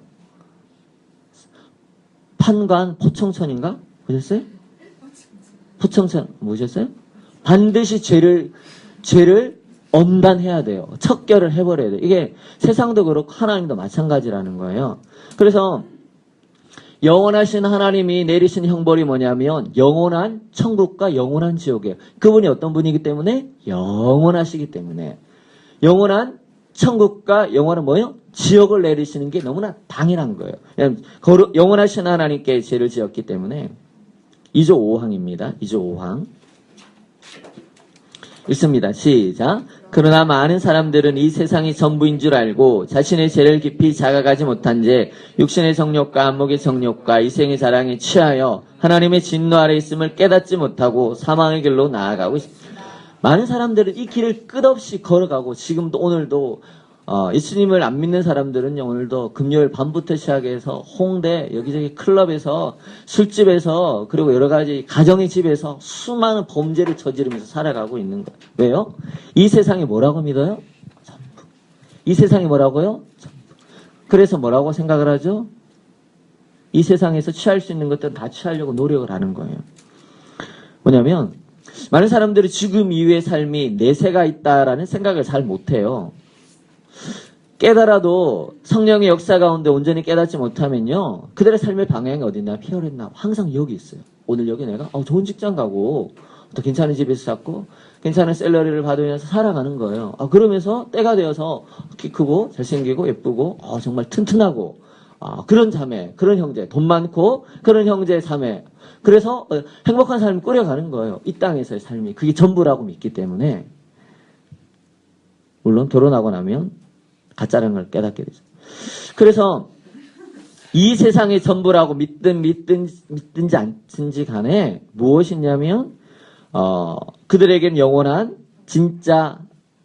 판관 포청천인가? 보셨어요? 포청천 보셨어요? 반드시 죄를 엄단해야 돼요. 척결을 해버려야 돼요. 이게 세상도 그렇고 하나님도 마찬가지라는 거예요. 그래서 영원하신 하나님이 내리신 형벌이 뭐냐면 영원한 천국과 영원한 지옥이에요. 그분이 어떤 분이기 때문에? 영원하시기 때문에. 영원한 천국과 영원한 뭐예요? 지옥을 내리시는 게 너무나 당연한 거예요. 영원하신 하나님께 죄를 지었기 때문에 2조 5항입니다. 2조 5항. 읽습니다. 시작. 그러나 많은 사람들은 이 세상이 전부인 줄 알고 자신의 죄를 깊이 자각하지 못한 채 육신의 정욕과 안목의 정욕과 이생의 자랑에 취하여 하나님의 진노 아래 있음을 깨닫지 못하고 사망의 길로 나아가고 있습니다. 많은 사람들은 이 길을 끝없이 걸어가고 지금도 오늘도 예수님을 안 믿는 사람들은 오늘도 금요일 밤부터 시작해서 홍대 여기저기 클럽에서 술집에서 그리고 여러 가지 가정의 집에서 수많은 범죄를 저지르면서 살아가고 있는 거예요. 왜요? 이 세상이 뭐라고 믿어요? 전부. 이 세상이 뭐라고요? 전부. 그래서 뭐라고 생각을 하죠? 이 세상에서 취할 수 있는 것들은 다 취하려고 노력을 하는 거예요. 뭐냐면 많은 사람들이 지금 이후의 삶이 내세가 있다라는 생각을 잘 못해요. 깨달아도 성령의 역사 가운데 온전히 깨닫지 못하면요, 그들의 삶의 방향이 어딨나? 피어랬나? 항상 여기 있어요. 오늘 여기 내가 좋은 직장 가고 또 괜찮은 집에서 살고 괜찮은 샐러리를 받으면서 살아가는 거예요. 그러면서 때가 되어서 키 크고 잘생기고 예쁘고 정말 튼튼하고 그런 자매, 그런 형제, 돈 많고 그런 형제 자매, 그래서 행복한 삶을 꾸려가는 거예요. 이 땅에서의 삶이 그게 전부라고 믿기 때문에. 물론 결혼하고 나면 가짜라는 걸 깨닫게 되죠. 그래서 이 세상의 전부라고 믿든지 않든지 간에 무엇이냐면 그들에게는 영원한 진짜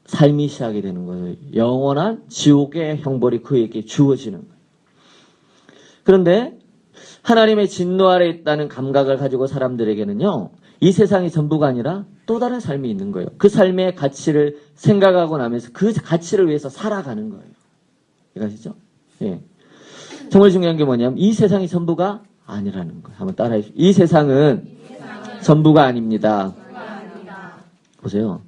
삶이 시작이 되는 거예요. 영원한 지옥의 형벌이 그에게 주어지는 거예요. 그런데 하나님의 진노 아래 있다는 감각을 가지고 사람들에게는요, 이 세상이 전부가 아니라 또 다른 삶이 있는 거예요. 그 삶의 가치를 생각하고 나면서 그 가치를 위해서 살아가는 거예요. 이해가시죠? 예. 정말 중요한 게 뭐냐면 이 세상이 전부가 아니라는 거예요. 한번 따라해 주세요. 이 세상은 전부가 아닙니다. 보세요.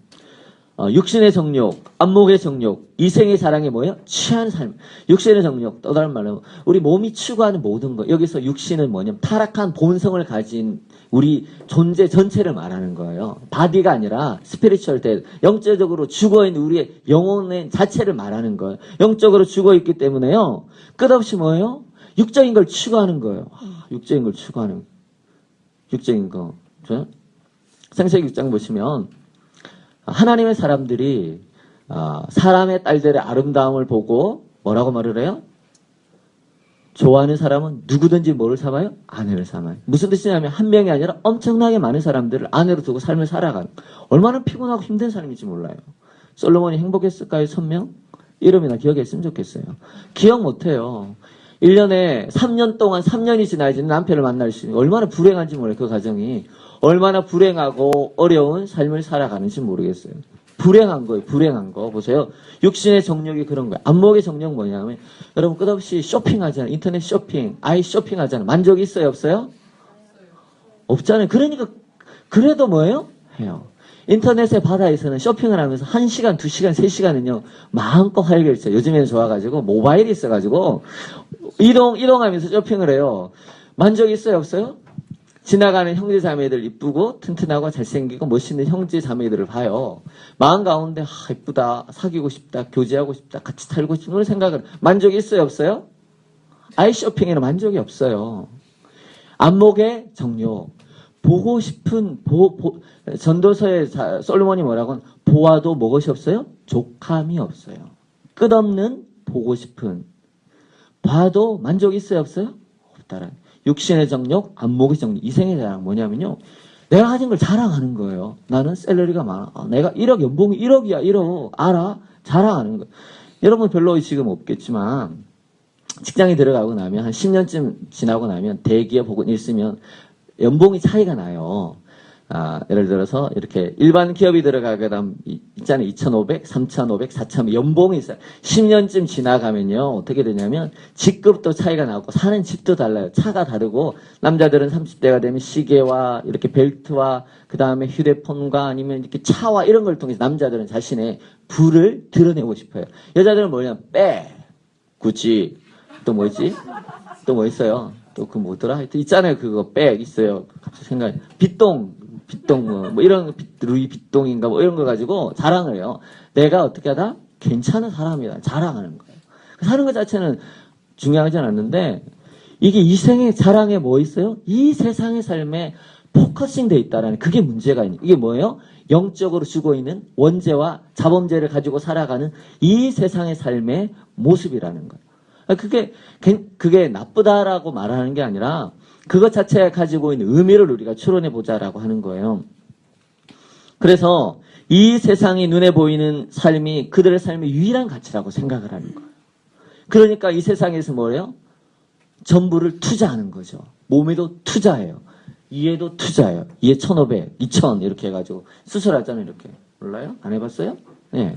육신의 정욕, 안목의 정욕, 이생의 자랑이 뭐예요? 취한 삶. 육신의 정욕, 또 다른 말로 우리 몸이 추구하는 모든 것. 여기서 육신은 뭐냐면 타락한 본성을 가진 우리 존재 전체를 말하는 거예요. 바디가 아니라 스피리추얼 데 영적으로 죽어있는 우리의 영혼의 자체를 말하는 거예요. 영적으로 죽어있기 때문에요. 끝없이 뭐예요? 육적인 걸 추구하는 거예요. 육적인 걸 추구하는 거예요. 육적인 거. 창세기 6장 보시면 하나님의 사람들이 사람의 딸들의 아름다움을 보고 뭐라고 말을 해요? 좋아하는 사람은 누구든지 뭐를 삼아요? 아내를 삼아요. 무슨 뜻이냐면 한 명이 아니라 엄청나게 많은 사람들을 아내로 두고 삶을 살아가는. 얼마나 피곤하고 힘든 삶인지 몰라요. 솔로몬이 행복했을까요? 1000명? 이름이나 기억했으면 좋겠어요. 기억 못해요. 1년에 3년 동안 3년이 지나야지 남편을 만날 수 있는 얼마나 불행한지 몰라요. 그 가정이. 얼마나 불행하고 어려운 삶을 살아가는지 모르겠어요. 불행한 거예요. 불행한 거. 보세요. 육신의 정욕이 그런 거예요. 안목의 정욕 뭐냐면 여러분 끝없이 쇼핑하잖아요. 인터넷 쇼핑, 아이 쇼핑하잖아요. 만족이 있어요? 없어요? 없잖아요. 그러니까 그래도 뭐예요? 해요. 인터넷의 바다에서는 쇼핑을 하면서 1시간, 2시간, 3시간은요. 마음껏 활기를 써요. 요즘에는 좋아가지고 모바일이 있어가지고 이동하면서 쇼핑을 해요. 만족이 있어요? 없어요? 지나가는 형제 자매들 이쁘고 튼튼하고 잘생기고 멋있는 형제 자매들을 봐요. 마음 가운데 이쁘다, 사귀고 싶다, 교제하고 싶다, 같이 살고 싶은 그런 생각을 만족이 있어요? 없어요? 아이 쇼핑에는 만족이 없어요. 안목의 정욕, 보고 싶은 전도서의 솔로몬이 뭐라고 하면 보아도 무엇이 없어요? 족함이 없어요. 끝없는 보고 싶은 봐도 만족이 있어요? 없어요? 없다라는. 육신의 정욕, 안목의 정욕, 이생의 자랑 뭐냐면요. 내가 가진 걸 자랑하는 거예요. 나는 샐러리가 많아. 내가 1억 연봉이 1억이야. 1억. 알아? 자랑하는 거예요. 여러분 별로 지금 없겠지만 직장에 들어가고 나면 한 10년쯤 지나고 나면 대기업 혹은 있으면 연봉이 차이가 나요. 예를 들어서 이렇게 일반 기업이 들어가게 되면 있잖아요. 2,500, 3,500, 4,000 연봉이 있어요. 10년쯤 지나가면요. 어떻게 되냐면 직급도 차이가 나고 사는 집도 달라요. 차가 다르고 남자들은 30대가 되면 시계와 이렇게 벨트와 그 다음에 휴대폰과 아니면 이렇게 차와 이런 걸 통해서 남자들은 자신의 부를 드러내고 싶어요. 여자들은 뭐냐면 구찌 또 뭐지? 또 뭐 있어요? 또 그 뭐더라? 하여튼 있잖아요. 그거 있어요. 갑자기 생각이 빗동 뭐 이런 루이 빗동인가 뭐 이런 거 가지고 자랑을 해요. 내가 어떻게 하다 괜찮은 사람이다 자랑하는 거예요. 사는 것 자체는 중요하지 않았는데 이게 이 생의 자랑에 뭐 있어요? 이 세상의 삶에 포커싱 돼 있다라는 그게 문제가 있는. 이게 뭐예요? 영적으로 죽어 있는 원죄와 자범죄를 가지고 살아가는 이 세상의 삶의 모습이라는 거예요. 그게 나쁘다라고 말하는 게 아니라 그것 자체가 가지고 있는 의미를 우리가 추론해 보자라고 하는 거예요. 그래서 이 세상이 눈에 보이는 삶이 그들의 삶의 유일한 가치라고 생각을 하는 거예요. 그러니까 이 세상에서 뭐예요? 전부를 투자하는 거죠. 몸에도 투자해요. 이에도 투자해요. 이에 1,500, 2,000 이렇게 해가지고 수술하잖아요. 이렇게. 몰라요? 안 해봤어요? 네.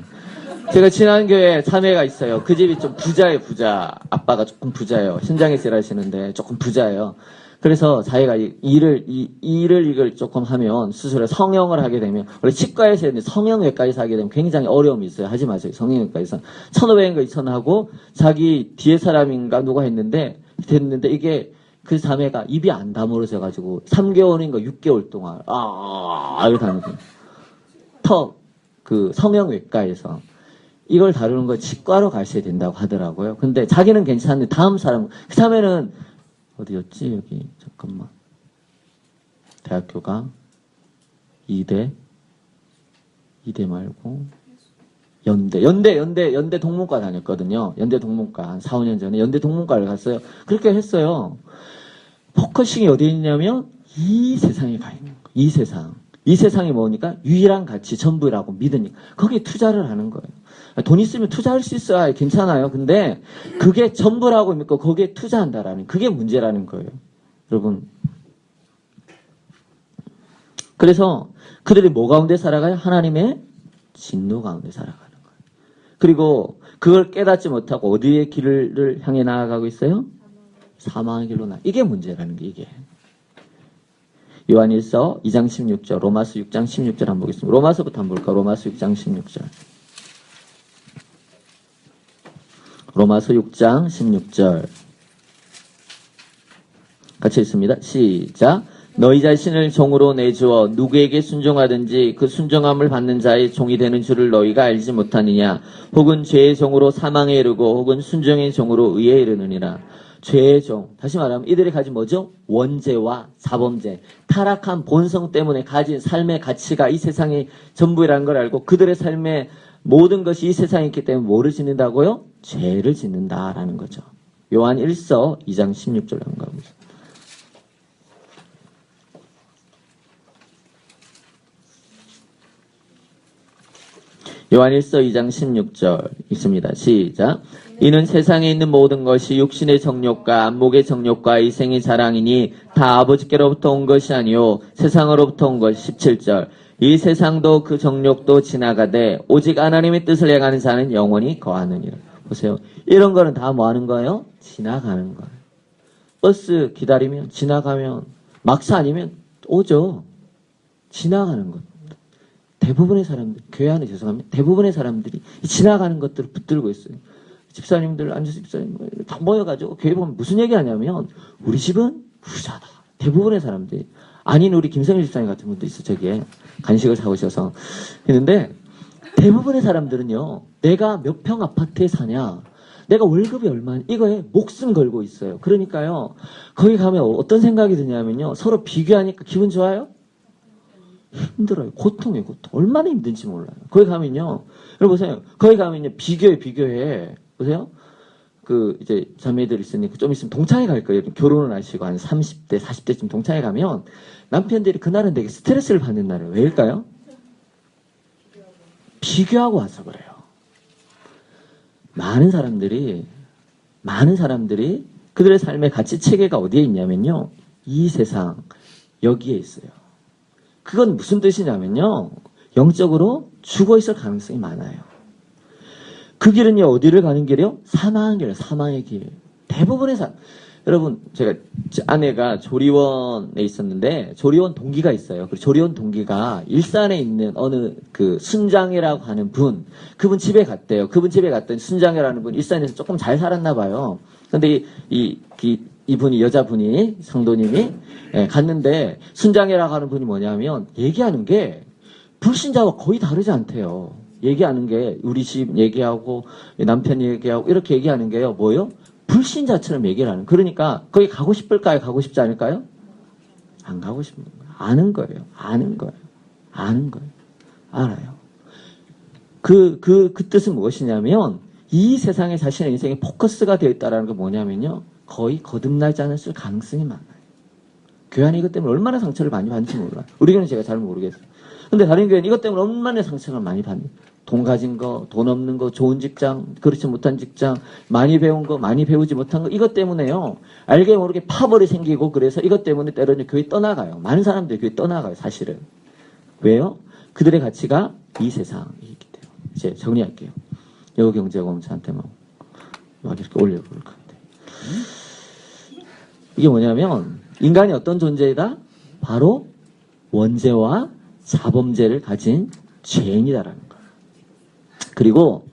제가 지난 교회에 자매가 있어요. 그 집이 좀 부자예요, 부자. 아빠가 조금 부자예요. 현장에서 일하시는데 조금 부자예요. 그래서 자기가 이걸 조금 하면 수술을 성형을 하게 되면 원래 치과에서 했는데 성형외과에서 하게 되면 굉장히 어려움이 있어요. 하지 마세요. 성형외과에서 1,500원 2,000원 하고 자기 뒤에 사람인가 누가 됐는데 이게 그 자매가 입이 안 다물어져 가지고 3개월인가 6개월 동안 이렇게 하는 거예요. 그 성형외과에서 이걸 다루는 거 치과로 가셔야 된다고 하더라고요. 근데 자기는 괜찮은데 다음 사람 그 자매는 어디였지? 여기 잠깐만. 대학교가 이대 말고 연대 동문과 다녔거든요. 연대 동문과 한 4, 5년 전에 연대 동문과를 갔어요. 그렇게 했어요. 포커싱이 어디 있냐면 이 세상에 가 있는 거. 이 세상. 이 세상이 뭐니까 유일한 가치 전부라고 믿으니까 거기에 투자를 하는 거예요. 돈 있으면 투자할 수 있어야 괜찮아요. 근데 그게 전부라고 믿고 거기에 투자한다라는 그게 문제라는 거예요. 여러분. 그래서 그들이 뭐 가운데 살아가요? 하나님의 진노 가운데 살아가는 거예요. 그리고 그걸 깨닫지 못하고 어디의 길을 향해 나아가고 있어요? 사망의 길로 이게 문제라는 게 이게. 요한일서 2장 16절, 로마서 6장 16절 한번 보겠습니다. 로마서부터 한번 볼까? 로마서 6장 16절. 로마서 6장 16절. 같이 읽습니다. 시작. 너희 자신을 종으로 내주어 누구에게 순종하든지 그 순종함을 받는 자의 종이 되는 줄을 너희가 알지 못하느냐. 혹은 죄의 종으로 사망에 이르고 혹은 순종의 종으로 의에 이르느니라. 죄의 종, 다시 말하면 이들이 가진 뭐죠? 원죄와 자범죄, 타락한 본성 때문에 가진 삶의 가치가 이 세상의 전부라는 걸 알고 그들의 삶의 모든 것이 이 세상에 있기 때문에 뭐를 짓는다고요? 죄를 짓는다라는 거죠. 요한 1서 2장 16절 한번 가보죠. 요한 1서 2장 16절 읽습니다. 시작. 이는 세상에 있는 모든 것이 육신의 정욕과 안목의 정욕과 이생의 자랑이니 다 아버지께로부터 온 것이 아니요 세상으로부터 온 것. 17절. 이 세상도 그 정욕도 지나가되 오직 하나님의 뜻을 행하는 자는 영원히 거하느니라. 보세요. 이런 거는 다 뭐 하는 거예요? 지나가는 거예요. 버스 기다리면 지나가면 막사 아니면 오죠. 지나가는 것. 대부분의 사람들, 교회 안에 죄송합니다. 대부분의 사람들이 지나가는 것들을 붙들고 있어요. 집사님들 앉아서 집사님 다 모여가지고 교회 보면 무슨 얘기 하냐면 우리 집은 부자다. 대부분의 사람들이. 아닌 우리 김성일 집사님 같은 분도 있어. 저기에 간식을 사오셔서 했는데 대부분의 사람들은요. 내가 몇 평 아파트에 사냐. 내가 월급이 얼마냐. 이거에 목숨 걸고 있어요. 그러니까요. 거기 가면 어떤 생각이 드냐면요. 서로 비교하니까 기분 좋아요? 힘들어요. 고통이에요, 고통. 얼마나 힘든지 몰라요. 거기 가면요. 여러분 보세요. 거기 가면요. 비교해. 보세요. 이제 자매들 있으니까 좀 있으면 동창회 갈 거예요. 결혼을 하시고 한 30대, 40대쯤 동창회 가면 남편들이 그날은 되게 스트레스를 받는 날이에요. 왜일까요? 비교하고 와서 그래요. 많은 사람들이 그들의 삶의 가치 체계가 어디에 있냐면요. 이 세상, 여기에 있어요. 그건 무슨 뜻이냐면요. 영적으로 죽어 있을 가능성이 많아요. 그 길은요. 어디를 가는 길이요? 사망의 길, 사망의 길. 대부분의 여러분, 제가 아내가 조리원에 있었는데 조리원 동기가 있어요. 그 조리원 동기가 일산에 있는 어느 순장이라고 하는 그분 집에 갔대요. 그분 집에 갔더니 순장이라는 분 일산에서 조금 잘 살았나 봐요. 근데 이분이 여자분이 상도님이 갔는데 순장이라고 하는 분이 뭐냐면 얘기하는 게 불신자와 거의 다르지 않대요. 얘기하는 게 우리 집 얘기하고 남편 얘기하고 이렇게 얘기하는 게요. 뭐요? 불신자처럼 얘기를 하는. 그러니까 거기 가고 싶을까요? 가고 싶지 않을까요? 안 가고 싶은 거예요. 아는 거예요. 알아요. 그 뜻은 무엇이냐면 이 세상에 자신의 인생의 포커스가 되어 있다는 게 뭐냐면요. 거의 거듭나지 않았을 가능성이 많아요. 교회 안에 이것 때문에 얼마나 상처를 많이 받는지 몰라요. 우리 교회는 제가 잘 모르겠어요. 근데 다른 교회는 이것 때문에 얼마나 상처를 많이 받는. 돈 가진 거, 돈 없는 거, 좋은 직장, 그렇지 못한 직장, 많이 배운 거, 많이 배우지 못한 거, 이것 때문에요. 알게 모르게 파벌이 생기고 그래서 이것 때문에 때로는 교회 떠나가요. 많은 사람들이 교회 떠나가요, 사실은. 왜요? 그들의 가치가 이 세상이기 때문에. 이제 정리할게요. 여경제공사한테만 막 이렇게 올려볼 건데. 이게 뭐냐면, 인간이 어떤 존재이다? 바로 원죄와 자범죄를 가진 죄인이다라는 거예요. 그리고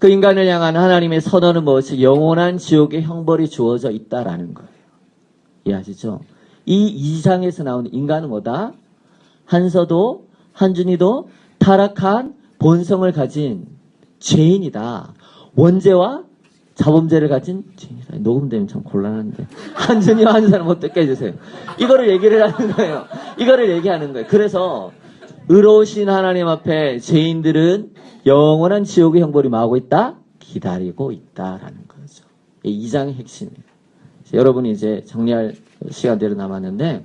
그 인간을 향한 하나님의 선언은 무엇이? 영원한 지옥의 형벌이 주어져 있다라는 거예요. 이해하시죠? 이 2장에서 나오는 인간은 뭐다? 한서도, 한준이도 타락한 본성을 가진 죄인이다. 원죄와 자범죄를 가진 죄인이다. 녹음되면 참 곤란한데. 한준이와 한사람 어떻게 해주세요? 이거를 얘기를 하는 거예요. 그래서 의로우신 하나님 앞에 죄인들은 영원한 지옥의 형벌이 뭐하고 있다? 기다리고 있다라는 거죠. 이 2장의 핵심이에요. 여러분이 이제 정리할 시간대로 남았는데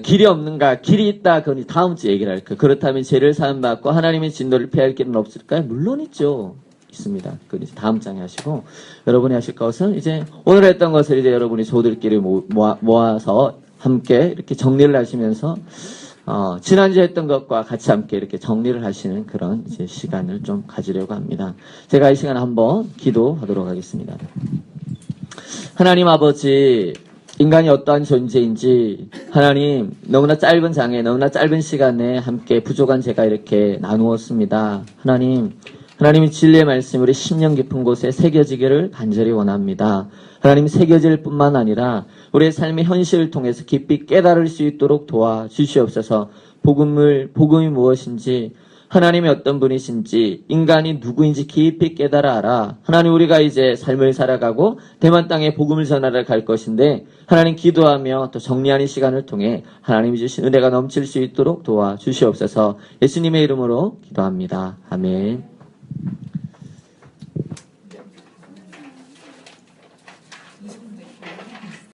길이 없는가? 길이 있다. 그건 다음 주에 얘기를 할 거예요. 그렇다면 죄를 사함받고 하나님의 진노를 피할 길은 없을까요? 물론 있죠. 있습니다. 그건 이제 다음 장에 하시고 여러분이 하실 것은 이제 오늘 했던 것을 이제 여러분이 조들끼리 모아서 함께 이렇게 정리를 하시면서 지난주에 했던 것과 같이 함께 이렇게 정리를 하시는 그런 이제 시간을 좀 가지려고 합니다. 제가 이 시간에 한번 기도하도록 하겠습니다. 하나님 아버지, 인간이 어떠한 존재인지 하나님 너무나 짧은 장에 너무나 짧은 시간에 함께 부족한 제가 이렇게 나누었습니다. 하나님이 진리의 말씀이 우리 심령 깊은 곳에 새겨지기를 간절히 원합니다. 하나님 새겨질 뿐만 아니라 우리의 삶의 현실을 통해서 깊이 깨달을 수 있도록 도와주시옵소서. 복음이 무엇인지, 하나님이 어떤 분이신지, 인간이 누구인지 깊이 깨달아 알아. 하나님, 우리가 이제 삶을 살아가고 대만 땅에 복음을 전하러 갈 것인데 하나님 기도하며 또 정리하는 시간을 통해 하나님이 주신 은혜가 넘칠 수 있도록 도와주시옵소서. 예수님의 이름으로 기도합니다. 아멘.